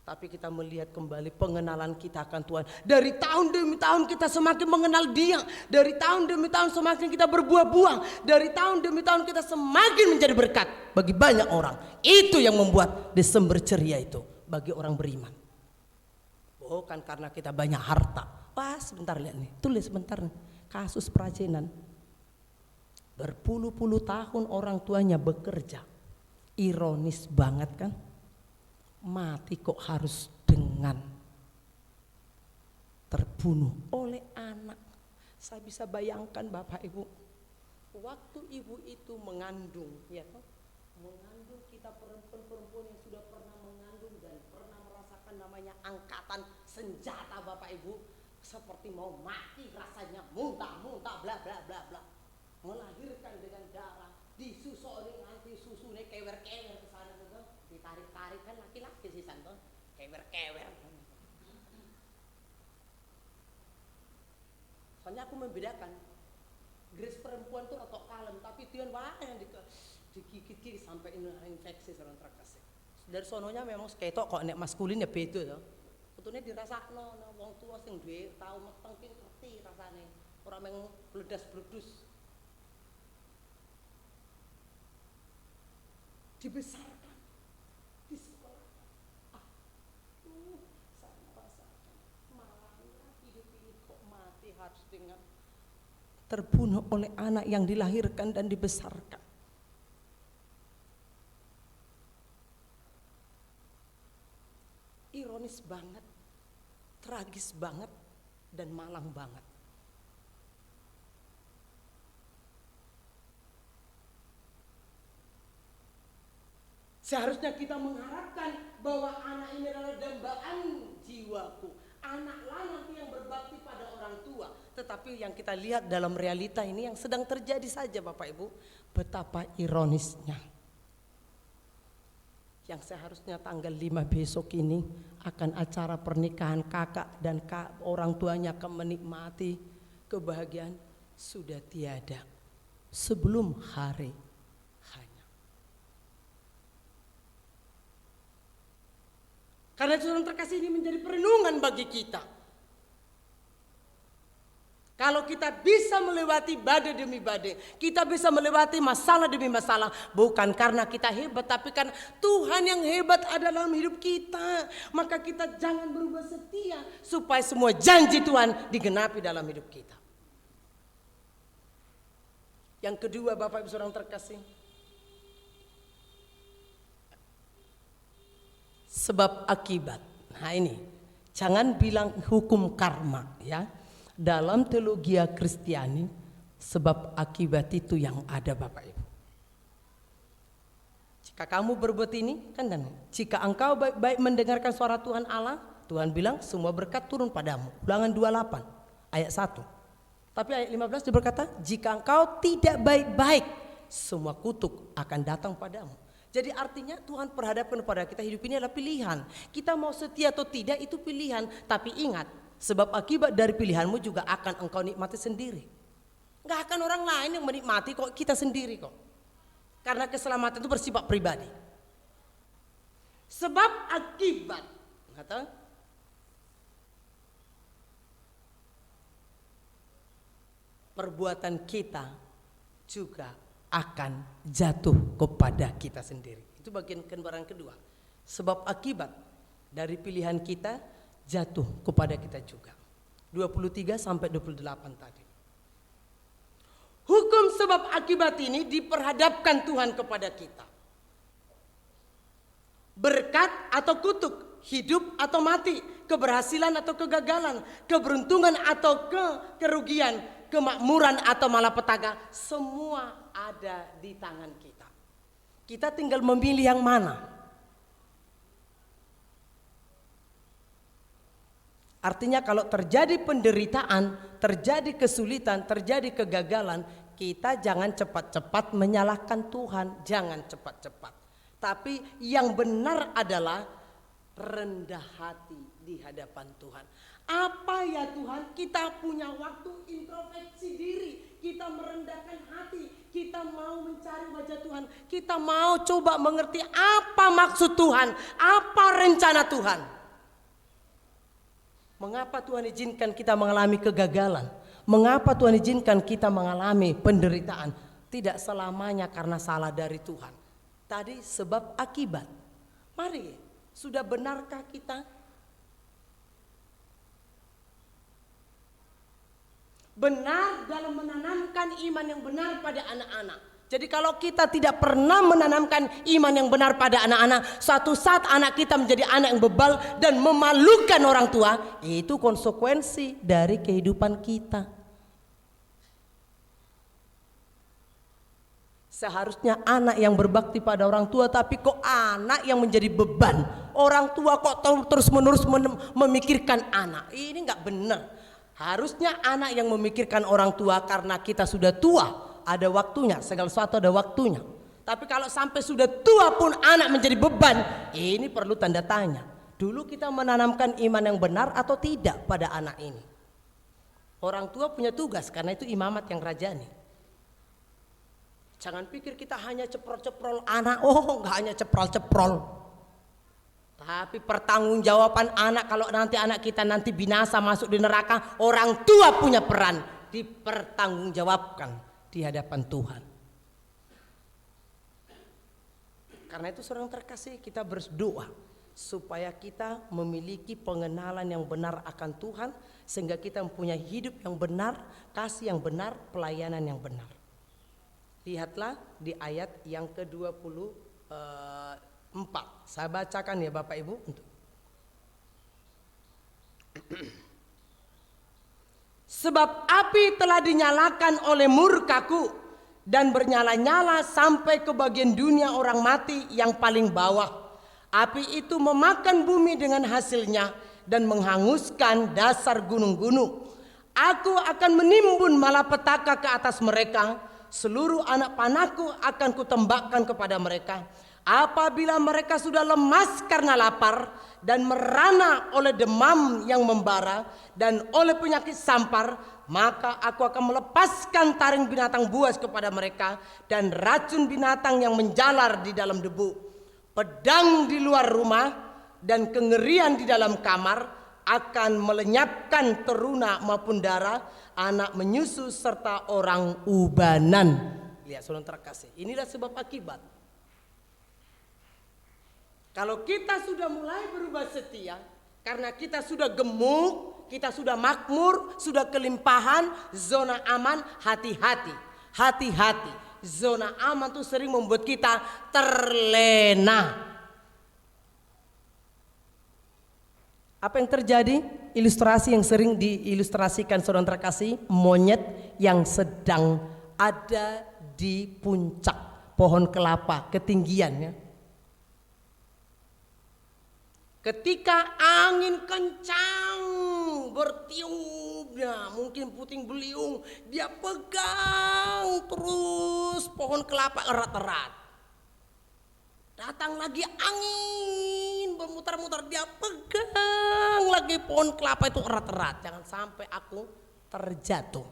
Tapi kita melihat kembali pengenalan kita akan Tuhan. Dari tahun demi tahun kita semakin mengenal Dia. Dari tahun demi tahun semakin kita berbuah-buah. Dari tahun demi tahun kita semakin menjadi berkat bagi banyak orang. Itu yang membuat Desember ceria itu bagi orang beriman. Bukan karena kita banyak harta. Wah, sebentar lihat nih, tulis sebentar nih. Kasus perajinan. Berpuluh-puluh tahun orang tuanya bekerja. Ironis banget kan? Mati kok harus dengan terbunuh oleh anak. Saya bisa bayangkan Bapak Ibu, waktu ibu itu mengandung, ya kan? Mengandung kita perempuan-perempuan yang sudah pernah mengandung dan pernah merasakan namanya angkatan senjata Bapak Ibu, seperti mau mati rasanya, muntah-muntah bla bla bla bla. Melahirkan dengan darah, disusuri nanti susunya kewer-kewer ke sana gitu. Ditarik-tarik kan laki-laki sih santo, kewer-kewer. Soalnya aku membedakan, Grace perempuan tuh rotok kalem, tapi Tuhan wah yang digigit sampai infeksi saudara terkasih. Dari sononya memang seketok kok nek maskulin ya beda ya. Betulnya dirasakno wong tua sing duwe tau meteng ki ngerti rasane. Ora meng bledas-bledus. Dibesarkan, disekolahkan. Saya merasakan malah hidup ini kok mati harus dengan terbunuh oleh anak yang dilahirkan dan dibesarkan. Ironis banget, tragis banget, dan malang banget. Seharusnya kita mengharapkan bahwa anak ini adalah dambaan jiwaku, anaklah nanti yang berbakti pada orang tua. Tetapi yang kita lihat dalam realita ini yang sedang terjadi saja Bapak Ibu, betapa ironisnya. Yang seharusnya tanggal 5 besok ini akan acara pernikahan kakak dan orang tuanya akan menikmati kebahagiaan, sudah tiada sebelum hari hanya. Karena itu saudara terkasih, ini menjadi perenungan bagi kita. Kalau kita bisa melewati badai demi badai, kita bisa melewati masalah demi masalah, bukan karena kita hebat, tapi karena Tuhan yang hebat ada dalam hidup kita. Maka kita jangan berubah setia supaya semua janji Tuhan digenapi dalam hidup kita. Yang kedua Bapak Ibu saudara terkasih, sebab akibat. Nah ini, jangan bilang hukum karma ya. Dalam teologi Kristiani, sebab akibat itu yang ada Bapak Ibu. Jika kamu berbuat ini, kan dan jika engkau baik-baik mendengarkan suara Tuhan Allah, Tuhan bilang semua berkat turun padamu. Ulangan 28 ayat 1. Tapi ayat 15 dia berkata, jika engkau tidak baik-baik, semua kutuk akan datang padamu. Jadi artinya Tuhan perhadapkan kepada kita, hidup ini adalah pilihan. Kita mau setia atau tidak itu pilihan. Tapi ingat, sebab akibat dari pilihanmu juga akan engkau nikmati sendiri. Gak akan orang lain yang menikmati kok, kita sendiri kok. Karena keselamatan itu bersifat pribadi. Sebab akibat, kata, perbuatan kita juga akan jatuh kepada kita sendiri. Itu bagian gambaran kedua. Sebab akibat dari pilihan kita jatuh kepada kita juga. 23 sampai 28 tadi. Hukum sebab akibat ini diperhadapkan Tuhan kepada kita. Berkat atau kutuk, hidup atau mati, keberhasilan atau kegagalan, keberuntungan atau kerugian, kemakmuran atau malapetaka, semua ada di tangan kita. Kita tinggal memilih yang mana. Artinya kalau terjadi penderitaan, terjadi kesulitan, terjadi kegagalan, kita jangan cepat-cepat menyalahkan Tuhan, jangan cepat-cepat. Tapi yang benar adalah rendah hati di hadapan Tuhan. Apa ya Tuhan, kita punya waktu introspeksi diri, kita merendahkan hati, kita mau mencari wajah Tuhan, kita mau coba mengerti apa maksud Tuhan, apa rencana Tuhan. Mengapa Tuhan izinkan kita mengalami kegagalan? Mengapa Tuhan izinkan kita mengalami penderitaan? Tidak selamanya karena salah dari Tuhan. Tadi sebab akibat. Mari, sudah benarkah kita? Benar dalam menanamkan iman yang benar pada anak-anak. Jadi kalau kita tidak pernah menanamkan iman yang benar pada anak-anak, suatu saat anak kita menjadi anak yang bebal dan memalukan orang tua, itu konsekuensi dari kehidupan kita. Seharusnya anak yang berbakti pada orang tua, tapi kok anak yang menjadi beban. Orang tua kok terus-menerus memikirkan anak. Ini nggak benar. Harusnya anak yang memikirkan orang tua karena kita sudah tua. Ada waktunya, segala sesuatu ada waktunya. Tapi kalau sampai sudah tua pun anak menjadi beban, ini perlu tanda tanya. Dulu kita menanamkan iman yang benar atau tidak pada anak ini. Orang tua punya tugas, karena itu imamat yang rajani. Jangan pikir kita hanya ceprol-ceprol anak. Oh, enggak hanya ceprol-ceprol. Tapi pertanggungjawaban anak, kalau nanti anak kita nanti binasa masuk di neraka, orang tua punya peran dipertanggungjawabkan di hadapan Tuhan. Karena itu saudara terkasih, kita berdoa supaya kita memiliki pengenalan yang benar akan Tuhan, sehingga kita mempunyai hidup yang benar, kasih yang benar, pelayanan yang benar. Lihatlah di ayat yang ke-24. Saya bacakan ya Bapak Ibu. Sebab api telah dinyalakan oleh murkaku dan bernyala-nyala sampai ke bagian dunia orang mati yang paling bawah. Api itu memakan bumi dengan hasilnya dan menghanguskan dasar gunung-gunung. Aku akan menimbun malapetaka ke atas mereka. Seluruh anak panahku akan kutembakkan kepada mereka. Apabila mereka sudah lemas karena lapar dan merana oleh demam yang membara dan oleh penyakit sampar, maka aku akan melepaskan taring binatang buas kepada mereka dan racun binatang yang menjalar di dalam debu. Pedang di luar rumah dan kengerian di dalam kamar akan melenyapkan teruna maupun darah, anak menyusu serta orang ubanan. Lihat saudara terkasih, inilah sebab akibat. Kalau kita sudah mulai berubah setia, karena kita sudah gemuk, kita sudah makmur, sudah kelimpahan, zona aman, hati-hati. Hati-hati, zona aman itu sering membuat kita terlena. Apa yang terjadi? Ilustrasi yang sering diilustrasikan saudara terkasih, monyet yang sedang ada di puncak pohon kelapa, ketinggiannya. Ketika angin kencang bertiup, ya mungkin puting beliung, dia pegang terus pohon kelapa erat-erat. Datang lagi angin bermutar-mutar, dia pegang lagi pohon kelapa itu erat-erat. Jangan sampai aku terjatuh.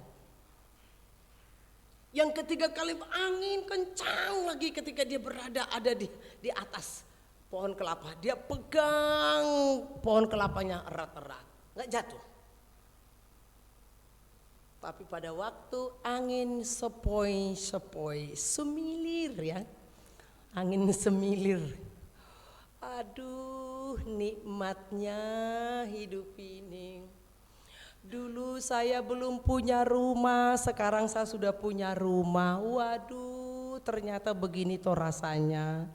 Yang ketiga kali angin kencang lagi ketika dia ada di atas pohon kelapa, dia pegang pohon kelapanya erat-erat, nggak jatuh. Tapi pada waktu angin sepoi-sepoi, semilir ya, angin semilir. Aduh, nikmatnya hidup ini. Dulu saya belum punya rumah, sekarang saya sudah punya rumah. Waduh, ternyata begini toh rasanya.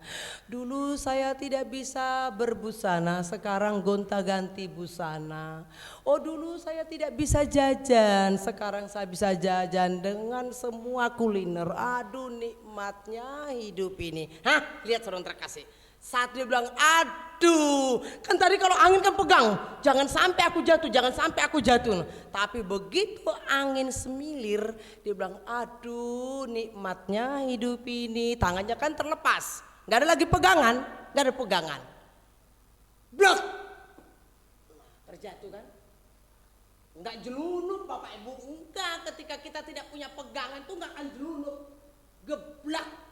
Dulu saya tidak bisa berbusana, sekarang gonta-ganti busana. Oh, dulu saya tidak bisa jajan, sekarang saya bisa jajan dengan semua kuliner. Aduh, nikmatnya hidup ini. Hah, lihat saudara terkasih. Saat dia bilang, aduh, kan tadi kalau angin kan pegang, jangan sampai aku jatuh, jangan sampai aku jatuh. Tapi begitu angin semilir, dia bilang, aduh, nikmatnya hidup ini. Tangannya kan terlepas, nggak ada lagi pegangan, nggak ada pegangan. Blok, terjatuh kan? Nggak jelunuk Bapak Ibu, enggak. Ketika kita tidak punya pegangan itu nggak akan jelunuk, geblak.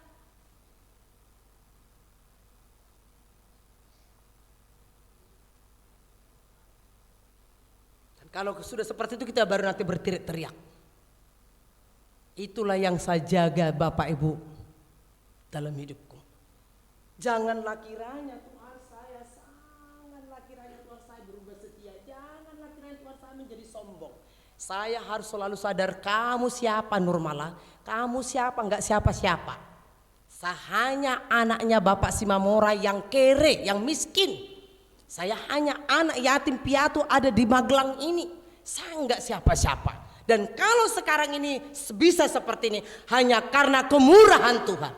Kalau sudah seperti itu kita baru nanti berteriak-teriak. Itulah yang saya jaga Bapak Ibu dalam hidupku. Janganlah kiranya Tuhan saya, sangatlah kiranya Tuhan saya berubah setia. Janganlah kiranya Tuhan saya menjadi sombong. Saya harus selalu sadar, kamu siapa Nurmala? Kamu siapa? Enggak siapa-siapa. Saya hanya anaknya Bapak Simamora yang kere, yang miskin. Saya hanya anak yatim piatu ada di Magelang ini. Saya enggak siapa-siapa. Dan kalau sekarang ini bisa seperti ini hanya karena kemurahan Tuhan.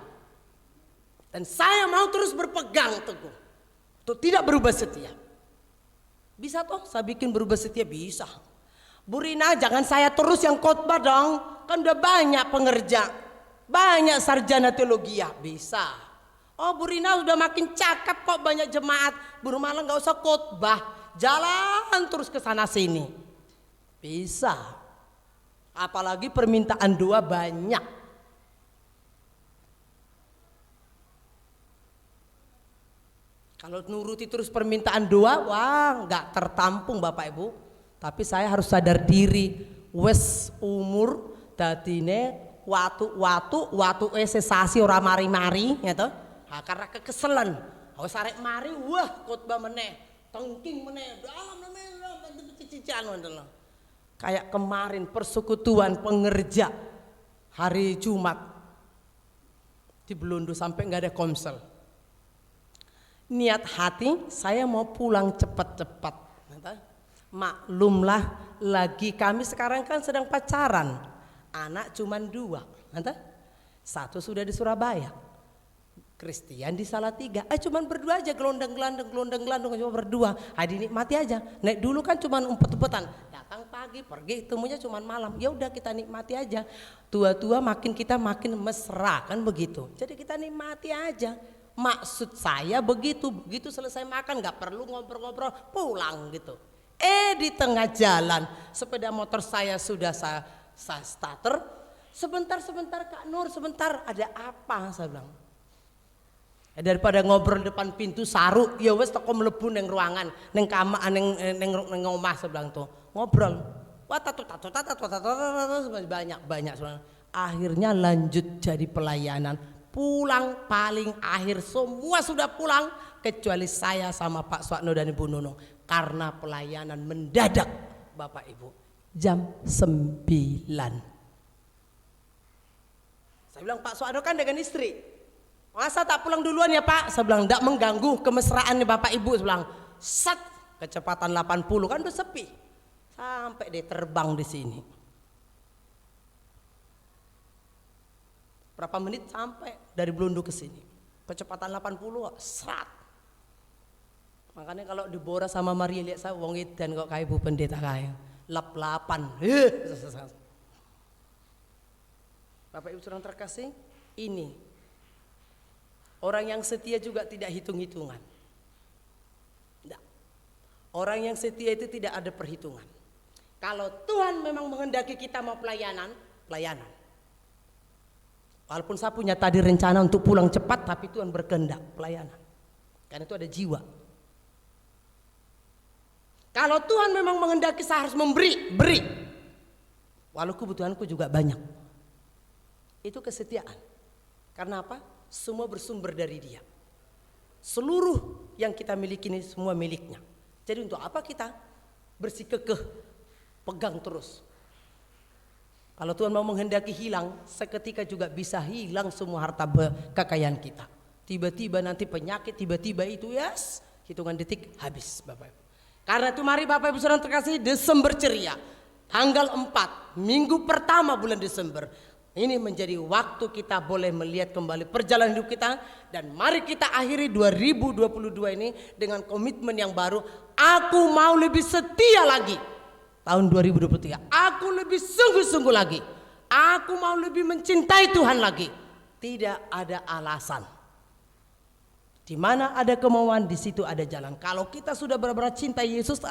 Dan saya mau terus berpegang teguh untuk tidak berubah setia. Bisa toh saya bikin berubah setia? Bisa. Bu Rina, jangan saya terus yang khotbah dong. Kan udah banyak pengerja, banyak sarjana teologi. Bisa. Oh, Bu Rina sudah makin cakep kok, banyak jemaat. Bu Rumala nggak usah khotbah, jalan terus ke sana sini. Bisa. Apalagi permintaan doa banyak. Kalau nuruti terus permintaan doa, wah nggak tertampung Bapak Ibu. Tapi saya harus sadar diri, wes umur dadine watu sesasi ora mari-mari, ya toh. Karena kekeselan, Oh sarek mari wah khotbah meneh, tengking meneh, dalam cician ngono. Kayak kemarin persekutuan pengerja hari Jumat di Belondo sampai nggak ada komsel. Niat hati saya mau pulang cepat-cepat. Maklumlah lagi kami sekarang kan sedang pacaran. Anak cuman 2. Satu sudah di Surabaya, Christian di Salatiga. Cuman berdua aja, gelondang-gelondang cuma berdua. Dinikmati aja. Naik dulu kan cuman umpet-umpetan. Datang pagi, pergi temunya cuman malam. Ya udah kita nikmati aja. Tua-tua makin kita makin mesra kan begitu. Jadi kita nikmati aja. Maksud saya begitu selesai makan nggak perlu ngobrol-ngobrol, pulang gitu. Di tengah jalan sepeda motor saya sudah saya starter. Sebentar Kak Nur, sebentar, ada apa? Saya bilang. Daripada ngobrol depan pintu saru, ya wes toko mlebu neng ruangan, neng kamar, neng omah saya bilang tuh. Ngobrol. Wah tato banyak. Akhirnya lanjut jadi pelayanan. Pulang paling akhir semua sudah pulang kecuali saya sama Pak Suwakno dan Ibu Nunung karena pelayanan mendadak Bapak Ibu jam 9. Saya bilang Pak Suwakno kan dengan istri, masa tak pulang duluan ya Pak? Saya bilang tidak mengganggu kemesraan Bapak Ibu. Saya bilang set kecepatan 80 kan udah sepi sampai dia terbang di sini. Berapa menit sampai dari Belondo ke sini? Kecepatan 80 serat. Makanya kalau di Bora sama Maria lihat saya wong edan kok kayak Bu Pendeta kayak lap-lapan. Bapak Ibu saudara terkasih, ini orang yang setia juga tidak hitung-hitungan. Tidak. Orang yang setia itu tidak ada perhitungan. Kalau Tuhan memang menghendaki kita mau pelayanan. Walaupun saya punya tadi rencana untuk pulang cepat, tapi Tuhan berkehendak pelayanan. Karena itu ada jiwa. Kalau Tuhan memang menghendaki saya harus beri. Walau kebutuhanku juga banyak. Itu kesetiaan. Karena apa? Semua bersumber dari Dia. Seluruh yang kita miliki ini semua miliknya. Jadi untuk apa kita bersikukuh pegang terus? Kalau Tuhan mau menghendaki hilang, seketika juga bisa hilang semua harta kekayaan kita. Tiba-tiba nanti penyakit, tiba-tiba itu hitungan detik habis Bapak Ibu. Karena itu mari Bapak Ibu saudara terkasih, Desember ceria. Tanggal 4, minggu pertama bulan Desember. Ini menjadi waktu kita boleh melihat kembali perjalanan hidup kita. Dan mari kita akhiri 2022 ini dengan komitmen yang baru. Aku mau lebih setia lagi. Tahun 2023, aku lebih sungguh-sungguh lagi. Aku mau lebih mencintai Tuhan lagi. Tidak ada alasan. Di mana ada kemauan, di situ ada jalan. Kalau kita sudah benar-benar cinta Yesus,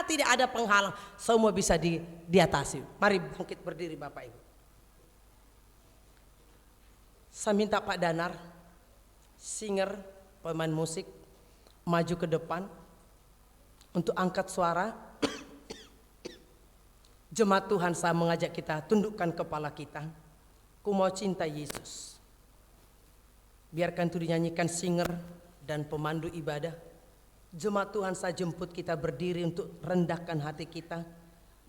tidak ada penghalang. Semua bisa diatasi. Mari bangkit berdiri Bapak Ibu. Saya minta Pak Danar, singer, pemain musik, maju ke depan untuk angkat suara. Jemaat Tuhan, saya mengajak kita tundukkan kepala kita. Ku mau cinta Yesus. Biarkan itu dinyanyikan singer dan pemandu ibadah. Jemaat Tuhan, saya jemput kita berdiri untuk rendahkan hati kita.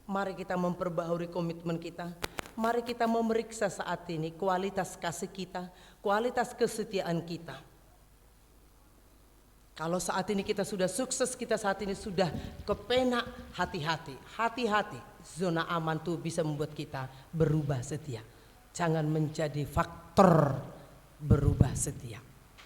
Mari kita memperbaharui komitmen kita. Mari kita memeriksa saat ini kualitas kasih kita, kualitas kesetiaan kita. Kalau saat ini kita sudah sukses, kita saat ini sudah kepenak, hati-hati. Hati-hati, zona aman itu bisa membuat kita berubah setia. Jangan menjadi faktor berubah setia.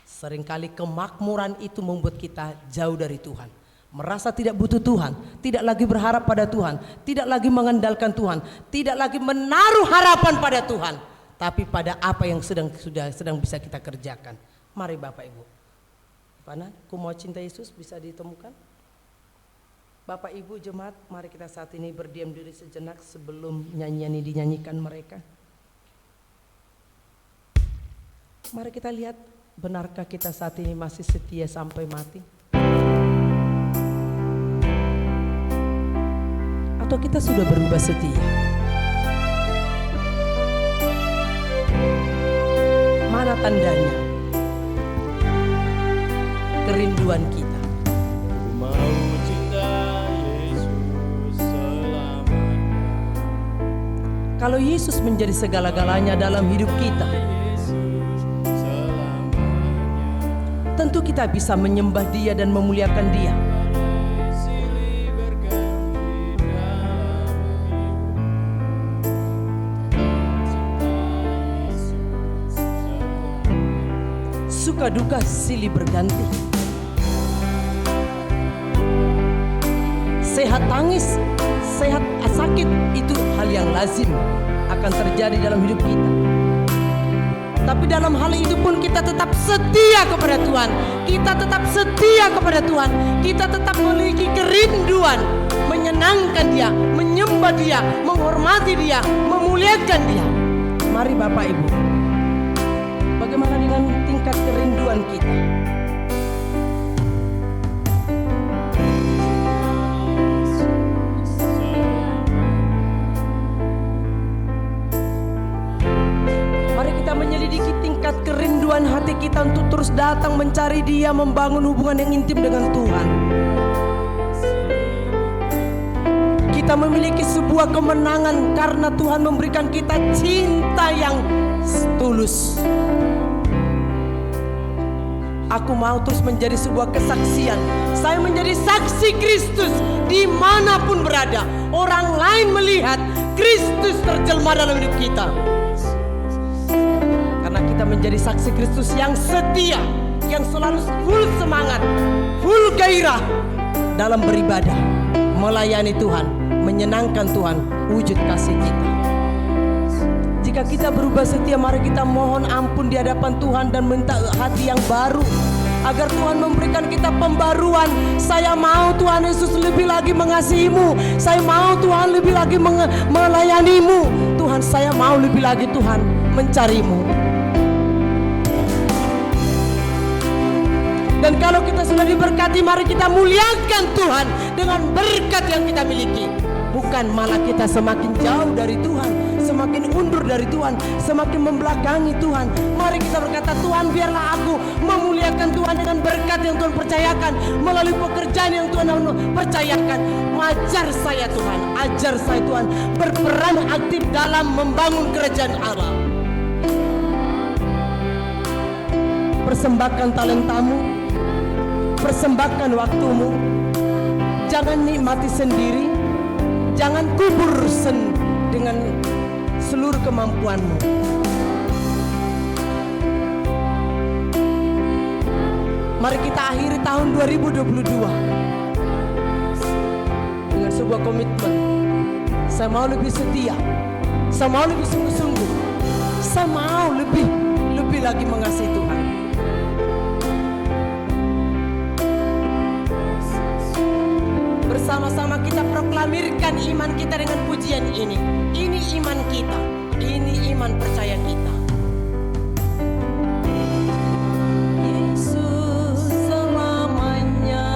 Seringkali kemakmuran itu membuat kita jauh dari Tuhan. Merasa tidak butuh Tuhan, tidak lagi berharap pada Tuhan, tidak lagi mengandalkan Tuhan, tidak lagi menaruh harapan pada Tuhan, tapi pada apa yang sedang bisa kita kerjakan. Mari Bapak Ibu. Mana? Ku mau cinta Yesus bisa ditemukan. Bapak Ibu jemaat, mari kita saat ini berdiam diri sejenak sebelum nyanyian ini dinyanyikan mereka. Mari kita lihat, benarkah kita saat ini masih setia sampai mati? Atau kita sudah berubah setia? Mana tandanya? kerinduan kita. Ku mau cinta Yesus selamanya. Kalau Yesus menjadi segala-galanya dalam hidup kita, tentu kita bisa menyembah Dia dan memuliakan Dia. Suka duka silih berganti, sehat tangis, sehat sakit, itu hal yang lazim akan terjadi dalam hidup kita. Tapi dalam hal itu pun kita tetap setia kepada Tuhan. Kita tetap setia kepada Tuhan. Kita tetap memiliki kerinduan menyenangkan Dia, menyembah Dia, menghormati Dia, memuliakan Dia. Mari Bapak Ibu, bagaimana dengan tingkat kerinduan kita? Menyelidiki tingkat kerinduan hati kita untuk terus datang mencari Dia, membangun hubungan yang intim dengan Tuhan. Kita memiliki sebuah kemenangan karena Tuhan memberikan kita cinta yang tulus. Aku mau terus menjadi sebuah kesaksian. Saya menjadi saksi Kristus dimanapun berada. Orang lain melihat Kristus terjelma dalam hidup kita. Karena kita menjadi saksi Kristus yang setia, yang selalu full semangat, full gairah dalam beribadah, melayani Tuhan, menyenangkan Tuhan, wujud kasih kita. Jika kita berubah setia, mari kita mohon ampun di hadapan Tuhan dan minta hati yang baru, agar Tuhan memberikan kita pembaruan. Saya mau Tuhan Yesus lebih lagi mengasihimu. Saya mau Tuhan lebih lagi melayanimu. Tuhan, saya mau lebih lagi Tuhan mencarimu. Dan kalau kita sudah diberkati, mari kita muliakan Tuhan dengan berkat yang kita miliki. Bukan malah kita semakin jauh dari Tuhan, semakin undur dari Tuhan, semakin membelakangi Tuhan. Mari kita berkata, Tuhan, biarlah aku memuliakan Tuhan dengan berkat yang Tuhan percayakan, melalui pekerjaan yang Tuhan percayakan. Ajar saya Tuhan, ajar saya Tuhan, berperan aktif dalam membangun kerajaan Allah. Persembahkan talentamu, persembahkan waktumu. Jangan nikmati sendiri, jangan kubur dengan seluruh kemampuanmu. Mari kita akhiri tahun 2022 dengan sebuah komitmen. Saya mau lebih setia, saya mau lebih sungguh-sungguh, saya mau lebih lagi mengasihi Tuhan. Bersama-sama kita proklamirkan iman kita dengan pujian ini. Ini iman kita, ini iman percaya kita. Yesus selamanya,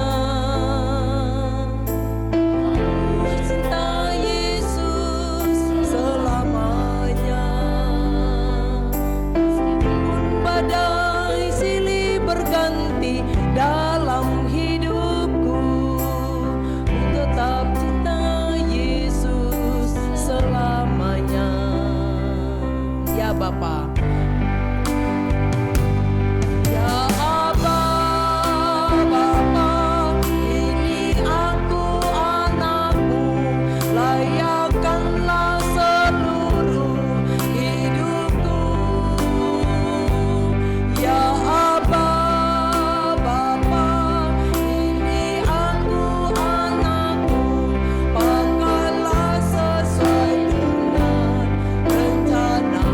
cinta Yesus selamanya. Meskipun badai silih berganti dalam hidupku, tetap cinta Yesus selamanya. Ya Bapa, ya Aba, Bapa, ini aku anakmu, layakkanlah seluruh hidupku. Ya Aba, Bapa, ini aku anakmu, pakailah sesuai dengan rencana.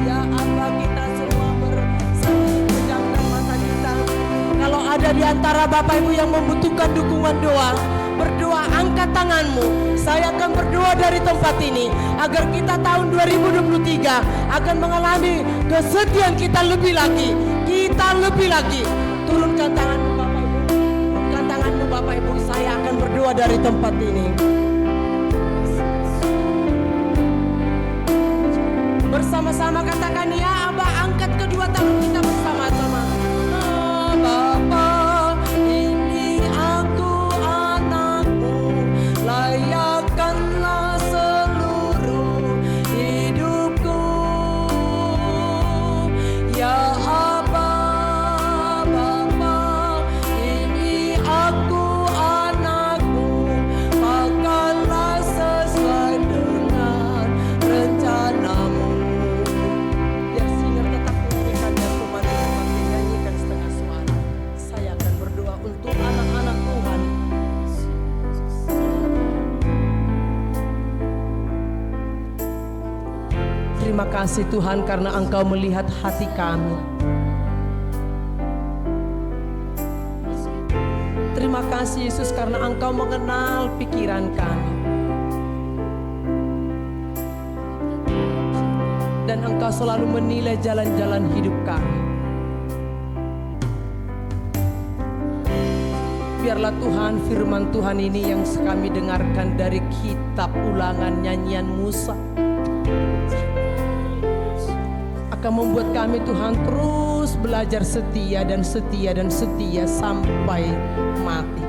Ya Aba, kita semua berpejamkan mata kita. Kalau ada di antara Bapak Ibu yang membutuhkan dukungan doa, berdoa, angkat tanganmu. Saya akan berdoa dari tempat ini agar kita tahun 2023 akan mengalami kesetiaan kita lebih lagi. Kita lebih lagi. Turunkan tanganmu Bapak Ibu. Turunkan tanganmu Bapak Ibu. Saya akan berdoa dari tempat ini. Bersama-sama katakan, ya Aba, angkat kedua tangan kita bersama-sama. Bapa, Terima kasih Tuhan karena Engkau melihat hati kami. Terima kasih Yesus karena Engkau mengenal pikiran kami. Dan Engkau selalu menilai jalan-jalan hidup kami. Biarlah Tuhan firman Tuhan ini yang kami dengarkan dari kitab Ulangan nyanyian Musa akan membuat kami Tuhan terus belajar setia dan setia dan setia sampai mati.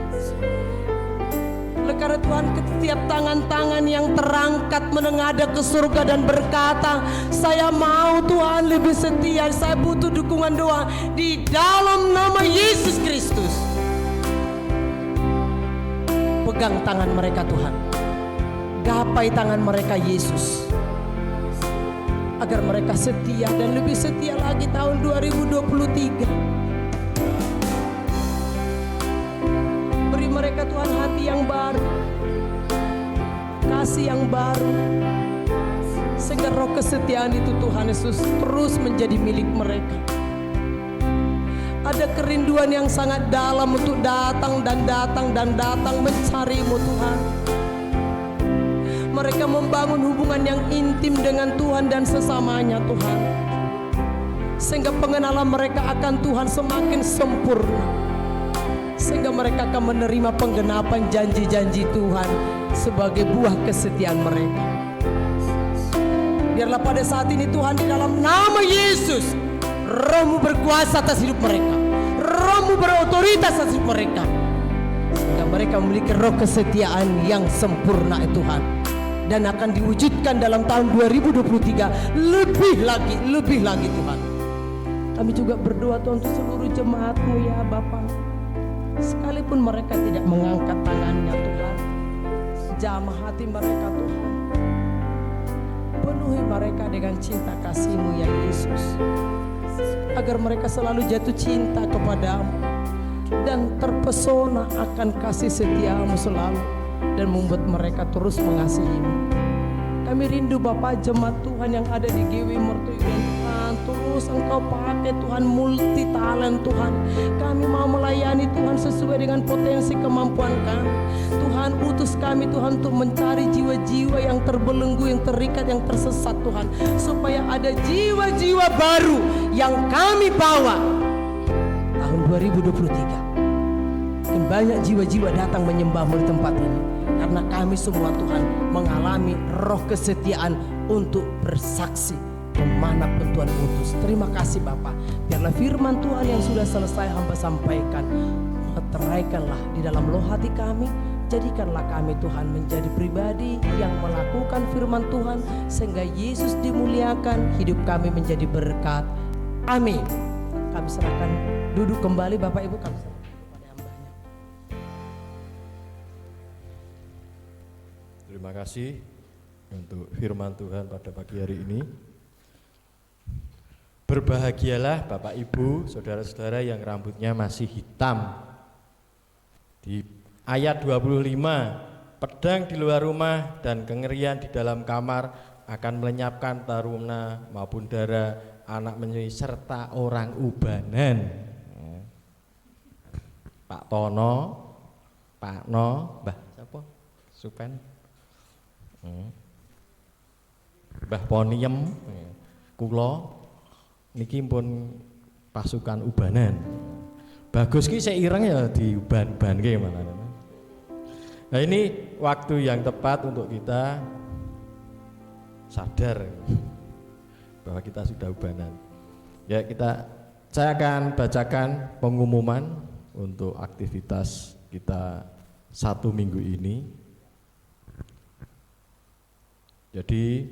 Oleh karena Tuhan, setiap tangan-tangan yang terangkat menengadah ke surga dan berkata, saya mau Tuhan lebih setia, saya butuh dukungan doa di dalam nama Yesus Kristus. Pegang tangan mereka Tuhan, gapai tangan mereka Yesus, agar mereka setia dan lebih setia lagi tahun 2023. Beri mereka Tuhan hati yang baru, kasih yang baru, sehingga roh kesetiaan itu Tuhan Yesus terus menjadi milik mereka. Ada kerinduan yang sangat dalam untuk datang dan datang dan datang mencari-Mu Tuhan. Mereka membangun hubungan yang intim dengan Tuhan dan sesamanya Tuhan, sehingga pengenalan mereka akan Tuhan semakin sempurna, sehingga mereka akan menerima penggenapan janji-janji Tuhan sebagai buah kesetiaan mereka. Biarlah pada saat ini Tuhan di dalam nama Yesus, Roh-Mu berkuasa atas hidup mereka, Roh-Mu berotoritas atas hidup mereka, sehingga mereka memiliki roh kesetiaan yang sempurna Tuhan, dan akan diwujudkan dalam tahun 2023 lebih lagi Tuhan. Kami juga berdoa Tuhan untuk seluruh jemaat-Mu ya Bapa, sekalipun mereka tidak mengangkat tangannya Tuhan, jamah hati mereka Tuhan, penuhi mereka dengan cinta kasih-Mu ya Yesus, agar mereka selalu jatuh cinta kepadamu dan terpesona akan kasih setia-Mu selalu, dan membuat mereka terus mengasihi-Mu. Kami rindu Bapa jemaat Tuhan yang ada di GW Mertoyudan Tuhan, terus Engkau pakai Tuhan multi talent Tuhan. Kami mau melayani Tuhan sesuai dengan potensi kemampuan kami. Tuhan utus kami Tuhan untuk mencari jiwa-jiwa yang terbelenggu, yang terikat, yang tersesat Tuhan, supaya ada jiwa-jiwa baru yang kami bawa tahun 2023. Dan banyak jiwa-jiwa datang menyembah-Mu di tempat ini, karena kami semua Tuhan mengalami roh kesetiaan untuk bersaksi kemanapun Tuhan utus. Terima kasih Bapa. Biarlah firman Tuhan yang sudah selesai hamba sampaikan, meteraikanlah di dalam loh hati kami. Jadikanlah kami Tuhan menjadi pribadi yang melakukan firman Tuhan, sehingga Yesus dimuliakan, hidup kami menjadi berkat. Amin. Kami serahkan duduk kembali Bapak Ibu, kami serahkan kepada hambanya. Terima kasih untuk firman Tuhan pada pagi hari ini. Berbahagialah Bapak Ibu, saudara-saudara yang rambutnya masih hitam. Di ayat 25, pedang di luar rumah dan kengerian di dalam kamar akan melenyapkan taruna maupun dara, anak menyusui serta orang ubanan. Pak Tono, Pak No, Mbah siapa? Supen, Mbah Poniem, kulo niki pun pasukan ubanan. Bagus ki seireng ya di uban-uban ki malah. Nah ini waktu yang tepat untuk kita sadar bahwa kita sudah ubanan. Ya saya akan bacakan pengumuman untuk aktivitas kita 1 minggu ini. Jadi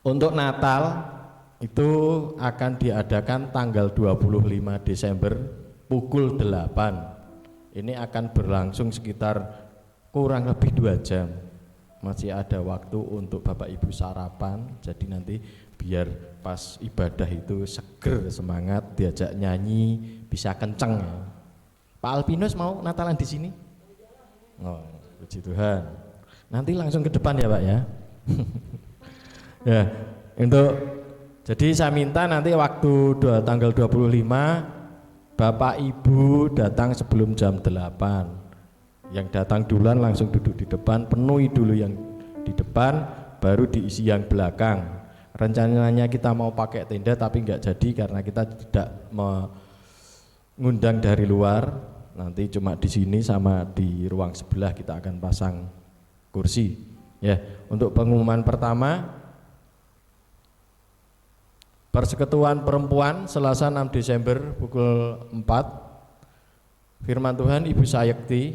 untuk Natal itu akan diadakan tanggal 25 Desember pukul 8. Ini akan berlangsung sekitar kurang lebih 2 jam. Masih ada waktu untuk Bapak Ibu sarapan. Jadi nanti biar pas ibadah itu seger, semangat, diajak nyanyi, bisa kenceng ya. Pak Alpinus mau Natalan di sini? Oh, puji Tuhan. Nanti langsung ke depan ya Pak ya. Ya, jadi saya minta nanti waktu tanggal 25 Bapak Ibu datang sebelum jam 8. Yang datang duluan langsung duduk di depan, penuhi dulu yang di depan, baru diisi yang belakang. Rencananya kita mau pakai tenda tapi nggak jadi karena kita tidak mengundang dari luar. Nanti cuma di sini sama di ruang sebelah kita akan pasang kursi. Ya, untuk pengumuman pertama, Persekutuan Perempuan Selasa 6 Desember pukul 4. Firman Tuhan Ibu Sayekti,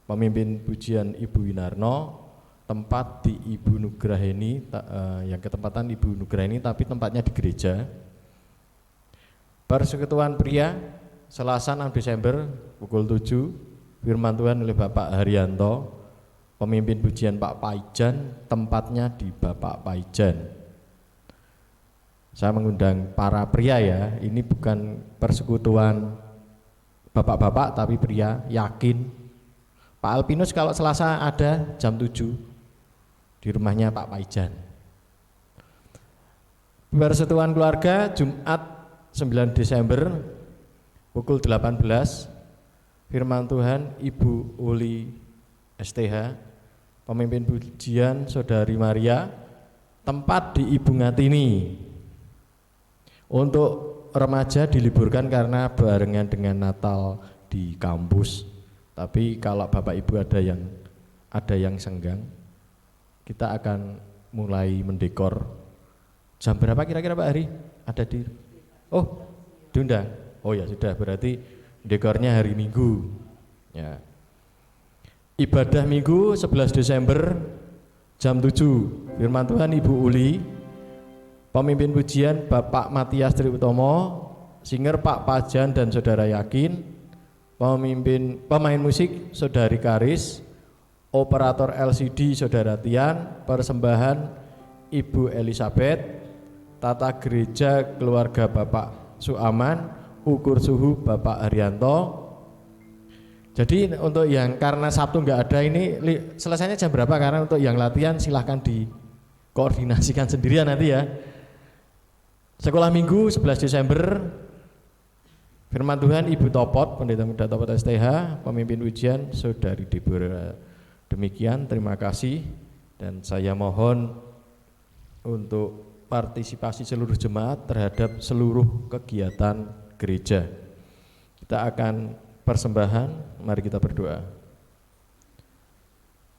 pemimpin pujian Ibu Winarno, tempat di Ibu Nugraheni, yang ketempatan Ibu Nugraheni tapi tempatnya di gereja. Persekutuan Pria Selasa 6 Desember pukul 7. Firman Tuhan oleh Bapak Haryanto, pemimpin pujian Pak Paijan, tempatnya di Bapak Paijan. Saya mengundang para pria ya, ini bukan persekutuan bapak-bapak tapi pria, yakin. Pak Alpinus kalau Selasa ada jam 7 di rumahnya Pak Paijan. Persekutuan keluarga Jumat 9 Desember pukul 18. Firman Tuhan Ibu Uli STH, pemimpin pujian Saudari Maria, tempat di Ibu Ngatini. Untuk remaja diliburkan karena barengan dengan Natal di kampus. Tapi kalau Bapak Ibu ada yang senggang, kita akan mulai mendekor. Jam berapa kira-kira Pak Hari? Ada di? Oh, diundang. Oh ya sudah, berarti dekornya hari Minggu. Ya. Ibadah Minggu 11 Desember jam 7. Firman Tuhan Ibu Uli, pemimpin pujian Bapak Matias Triutomo, singer Pak Pajan dan Saudara Yakin, pemain musik Saudari Karis, operator LCD Saudara Tian, persembahan Ibu Elizabeth, tata gereja keluarga Bapak Suaman, ukur suhu Bapak Haryanto. Jadi untuk yang karena Sabtu nggak ada ini selesainya jam berapa? Karena untuk yang latihan silahkan dikoordinasikan sendirian nanti ya. Sekolah Minggu 11 Desember, Firman Tuhan Ibu Topot, Pendeta Muda Topot STH, pemimpin ujian Saudari Deborah. Demikian, terima kasih, dan saya mohon untuk partisipasi seluruh jemaat terhadap seluruh kegiatan gereja. Kita akan persembahan, mari kita berdoa.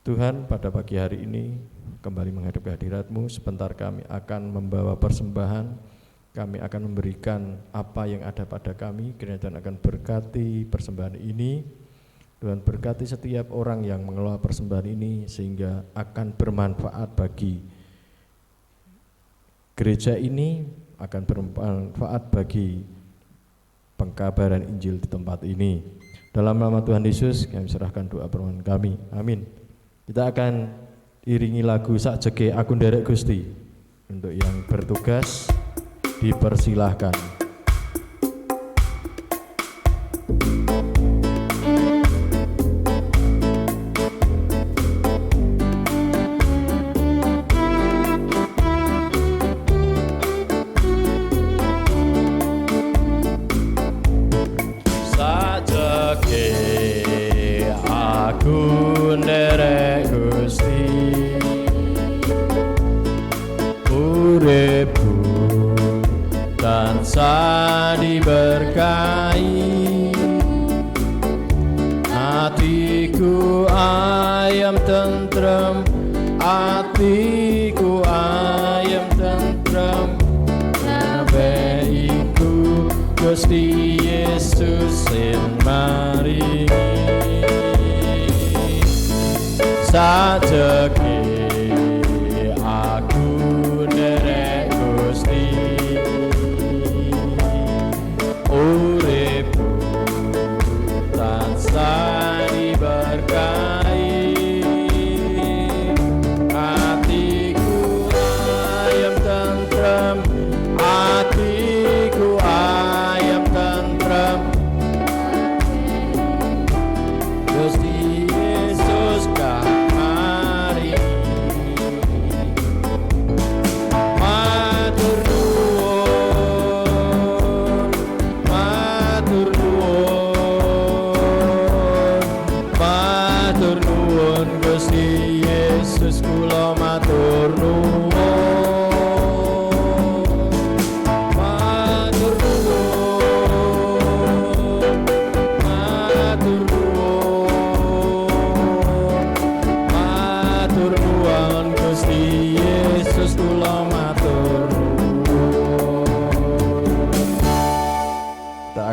Tuhan, pada pagi hari ini kembali menghadap kehadirat-Mu, sebentar kami akan membawa persembahan. Kami akan memberikan apa yang ada pada kami, kiranya Tuhan akan berkati persembahan ini. Tuhan berkati setiap orang yang mengelola persembahan ini sehingga akan bermanfaat bagi gereja ini, akan bermanfaat bagi pengkabaran Injil di tempat ini. Dalam nama Tuhan Yesus kami serahkan doa permohonan kami, amin. Kita akan iringi lagu Sakjege Aku Nderek Gusti. Untuk yang bertugas dipersilahkan. Sajake aku nderek Gusti, uripku tansah diberkahi, hatiku ayam tentrem, hatiku ayam tentrem, kabehku Gusti Yesus sing maringi. Sajake aku nderek Gusti, uripku tansah diberkahi, hatiku ayam tentrem, hatiku ayam tentrem, Gusti Yesus kamaringi.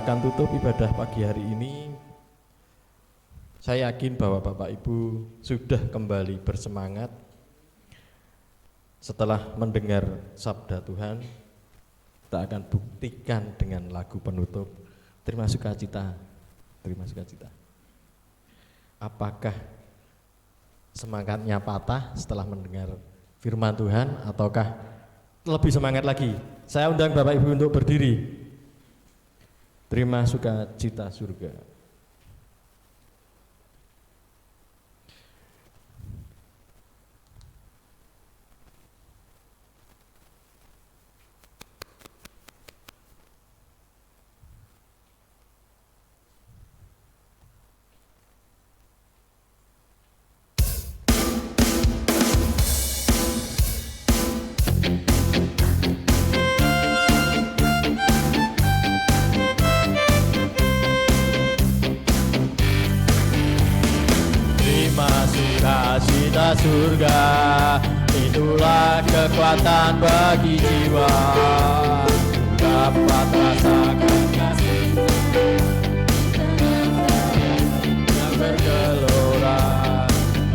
akan tutup ibadah pagi hari ini, saya yakin bahwa Bapak Ibu sudah kembali bersemangat setelah mendengar sabda Tuhan. Kita akan buktikan dengan lagu penutup, terima sukacita, terima sukacita. Apakah semangatnya patah setelah mendengar firman Tuhan ataukah lebih semangat lagi? Saya undang Bapak Ibu untuk berdiri. Terima sukacita surga. Sukacita surga, itulah kekuatan bagi jiwa. Dapat rasakan kasih yang bergelora.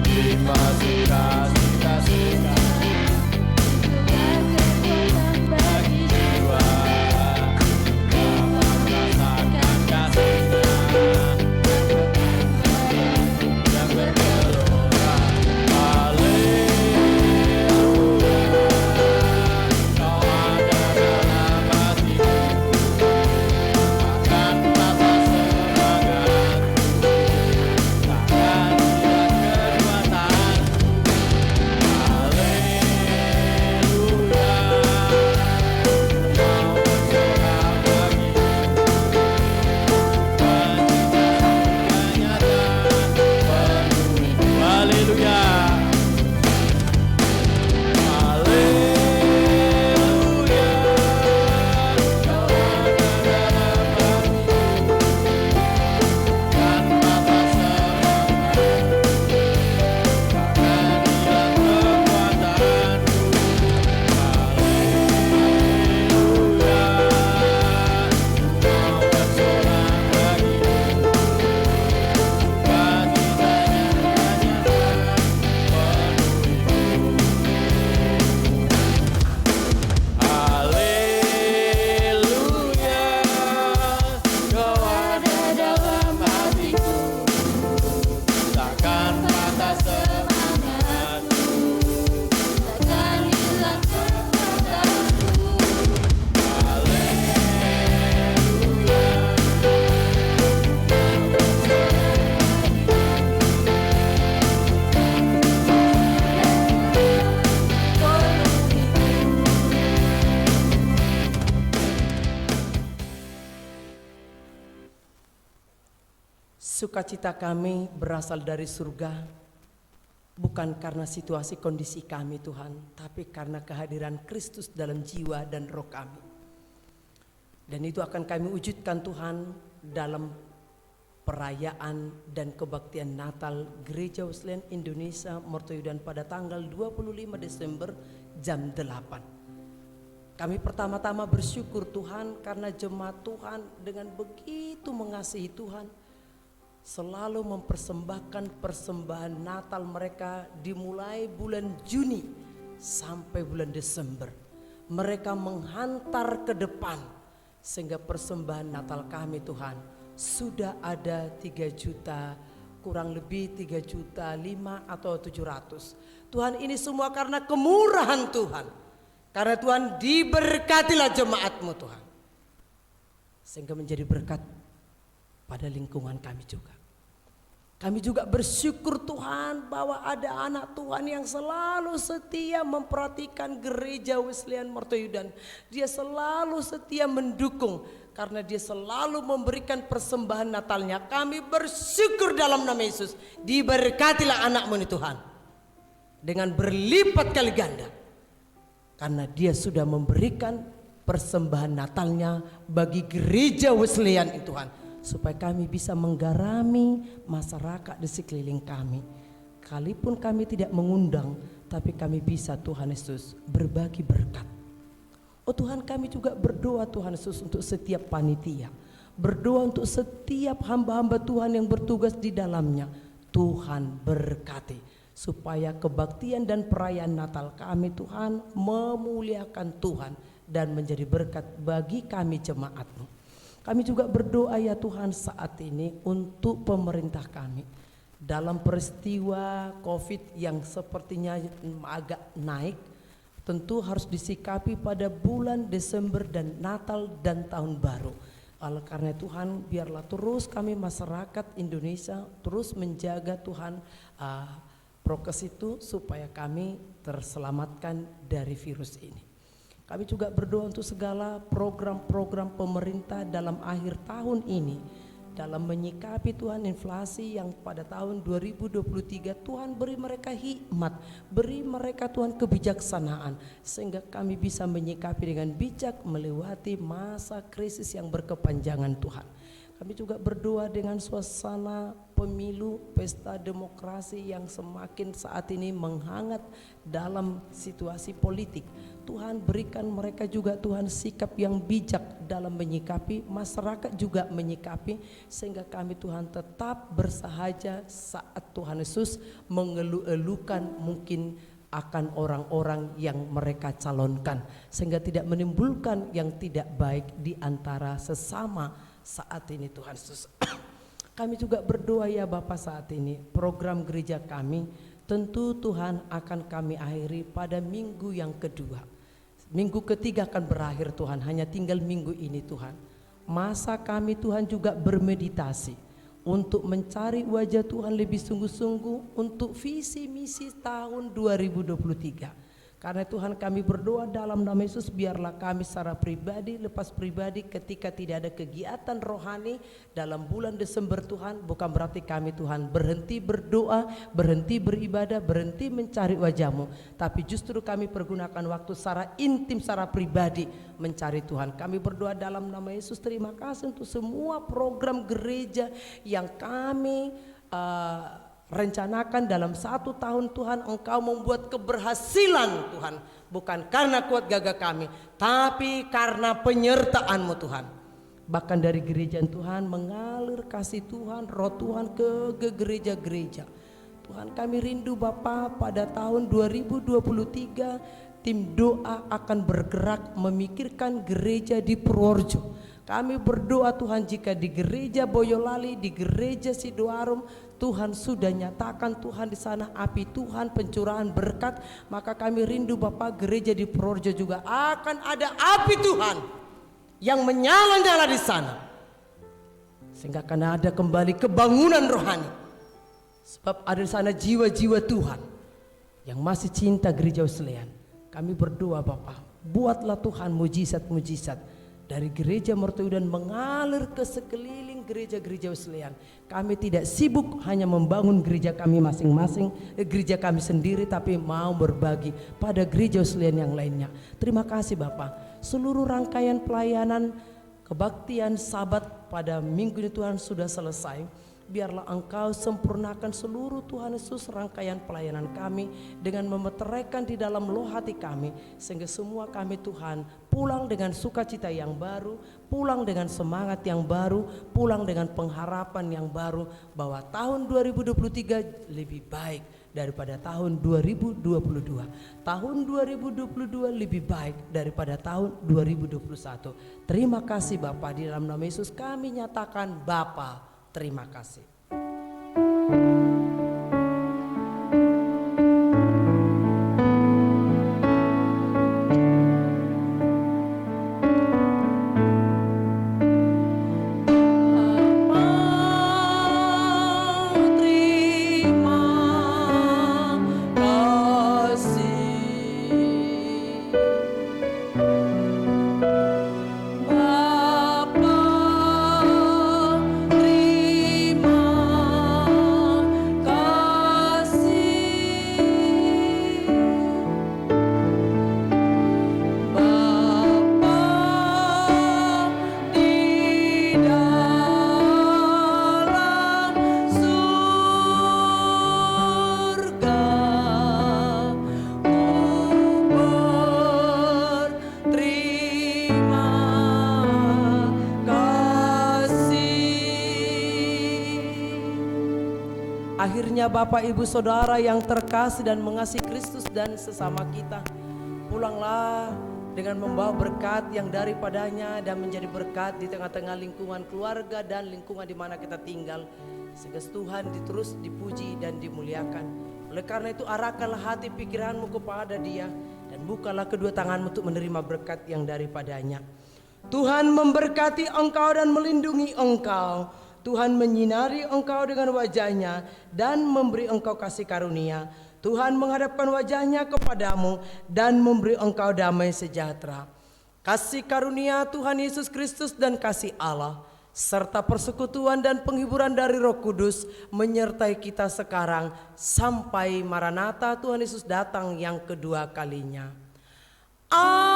Terima sukacita surga bagi jiwa. Dapat rasakan kasihnya yang bergelora. Sukacita kami berasal dari surga, bukan karena situasi kondisi kami Tuhan, tapi karena kehadiran Kristus dalam jiwa dan roh kami. Dan itu akan kami wujudkan Tuhan dalam perayaan dan kebaktian Natal Gereja Wesleyan Indonesia Mortoyudan pada tanggal 25 Desember jam 8. Kami pertama-tama bersyukur Tuhan karena jemaat Tuhan dengan begitu mengasihi Tuhan selalu mempersembahkan persembahan Natal mereka dimulai bulan Juni sampai bulan Desember. Mereka menghantar ke depan sehingga persembahan Natal kami Tuhan sudah ada 3 juta, kurang lebih 3 juta 5 atau 700. Tuhan, ini semua karena kemurahan Tuhan. Karena Tuhan diberkatilah jemaat-Mu Tuhan, sehingga menjadi berkat pada lingkungan kami juga. Kami juga bersyukur Tuhan bahwa ada anak Tuhan yang selalu setia memperhatikan Gereja Wesleyan Mortoyudan. Dia selalu setia mendukung karena dia selalu memberikan persembahan Natalnya. Kami bersyukur dalam nama Yesus, diberkatilah anak-Mu ini Tuhan dengan berlipat kali ganda, karena dia sudah memberikan persembahan Natalnya bagi Gereja Wesleyan ini Tuhan, supaya kami bisa menggarami masyarakat di sekeliling kami. Kalipun kami tidak mengundang, tapi kami bisa Tuhan Yesus berbagi berkat. Oh Tuhan, kami juga berdoa Tuhan Yesus untuk setiap panitia, berdoa untuk setiap hamba-hamba Tuhan yang bertugas di dalamnya. Tuhan berkati supaya kebaktian dan perayaan Natal kami Tuhan memuliakan Tuhan dan menjadi berkat bagi kami jemaat-Mu. Kami juga berdoa ya Tuhan saat ini untuk pemerintah kami. Dalam peristiwa COVID yang sepertinya agak naik, tentu harus disikapi pada bulan Desember dan Natal dan Tahun Baru. Oleh karena Tuhan, biarlah terus kami masyarakat Indonesia terus menjaga Tuhan prokes itu supaya kami terselamatkan dari virus ini. Kami juga berdoa untuk segala program-program pemerintah dalam akhir tahun ini, dalam menyikapi Tuhan inflasi yang pada tahun 2023, Tuhan beri mereka hikmat, beri mereka Tuhan kebijaksanaan, sehingga kami bisa menyikapi dengan bijak melewati masa krisis yang berkepanjangan Tuhan. Kami juga berdoa dengan suasana pemilu, pesta demokrasi yang semakin saat ini menghangat dalam situasi politik. Tuhan berikan mereka juga Tuhan sikap yang bijak dalam menyikapi, masyarakat juga menyikapi, sehingga kami Tuhan tetap bersahaja saat Tuhan Yesus mengeluh-elukan mungkin akan orang-orang yang mereka calonkan, sehingga tidak menimbulkan yang tidak baik di antara sesama saat ini Tuhan Yesus. Kami juga berdoa ya Bapa saat ini program gereja kami tentu Tuhan akan kami akhiri pada minggu yang kedua. Minggu ketiga akan berakhir Tuhan, hanya tinggal minggu ini Tuhan. Masa kami Tuhan juga bermeditasi untuk mencari wajah Tuhan lebih sungguh-sungguh untuk visi misi tahun 2023. Karena Tuhan kami berdoa dalam nama Yesus, biarlah kami secara pribadi, lepas pribadi ketika tidak ada kegiatan rohani dalam bulan Desember Tuhan, bukan berarti kami Tuhan berhenti berdoa, berhenti beribadah, berhenti mencari wajah-Mu, tapi justru kami pergunakan waktu secara intim, secara pribadi mencari Tuhan. Kami berdoa dalam nama Yesus, terima kasih untuk semua program gereja yang kami rencanakan dalam 1 tahun Tuhan. Engkau membuat keberhasilan Tuhan, bukan karena kuat gagah kami, tapi karena penyertaan-Mu Tuhan. Bahkan dari gereja Tuhan mengalir kasih Tuhan, roh Tuhan ke gereja-gereja. Tuhan kami rindu Bapa, pada tahun 2023 tim doa akan bergerak memikirkan gereja di Purworejo. Kami berdoa Tuhan, jika di gereja Boyolali, di gereja Sidoarum, Tuhan sudah nyatakan Tuhan di sana api Tuhan, pencurahan berkat, maka kami rindu Bapak, gereja di Purworejo juga akan ada api Tuhan yang menyala-nyala di sana, sehingga akan ada kembali kebangunan rohani. Sebab ada di sana jiwa-jiwa Tuhan yang masih cinta gereja Wesleyan. Kami berdoa Bapak, buatlah Tuhan mujizat-mujizat dari gereja Mertoyudan mengalir ke sekeliling gereja-gereja Wesleyan. Kami tidak sibuk hanya membangun gereja kami masing-masing, gereja kami sendiri, tapi mau berbagi pada gereja Wesleyan yang lainnya. Terima kasih Bapak. Seluruh rangkaian pelayanan kebaktian Sabat pada minggu ini Tuhan sudah selesai. Biarlah Engkau sempurnakan seluruh Tuhan Yesus rangkaian pelayanan kami dengan memeteraikan di dalam loh hati kami, sehingga semua kami Tuhan pulang dengan sukacita yang baru, pulang dengan semangat yang baru, pulang dengan pengharapan yang baru bahwa tahun 2023 lebih baik daripada tahun 2022. Tahun 2022 lebih baik daripada tahun 2021. Terima kasih Bapa, di dalam nama Yesus kami nyatakan Bapa, terima kasih. Terima Akhirnya Bapak Ibu Saudara yang terkasih dan mengasihi Kristus dan sesama kita, pulanglah dengan membawa berkat yang daripadanya dan menjadi berkat di tengah-tengah lingkungan keluarga dan lingkungan di mana kita tinggal, sehingga Tuhan terus dipuji dan dimuliakan. Oleh karena itu arahkanlah hati pikiranmu kepada Dia dan bukalah kedua tanganmu untuk menerima berkat yang daripadanya. Tuhan memberkati engkau dan melindungi engkau. Tuhan menyinari engkau dengan wajah-Nya dan memberi engkau kasih karunia. Tuhan menghadapkan wajah-Nya kepadamu dan memberi engkau damai sejahtera. Kasih karunia Tuhan Yesus Kristus dan kasih Allah serta persekutuan dan penghiburan dari Roh Kudus menyertai kita sekarang sampai Maranatha Tuhan Yesus datang yang kedua kalinya. Amin.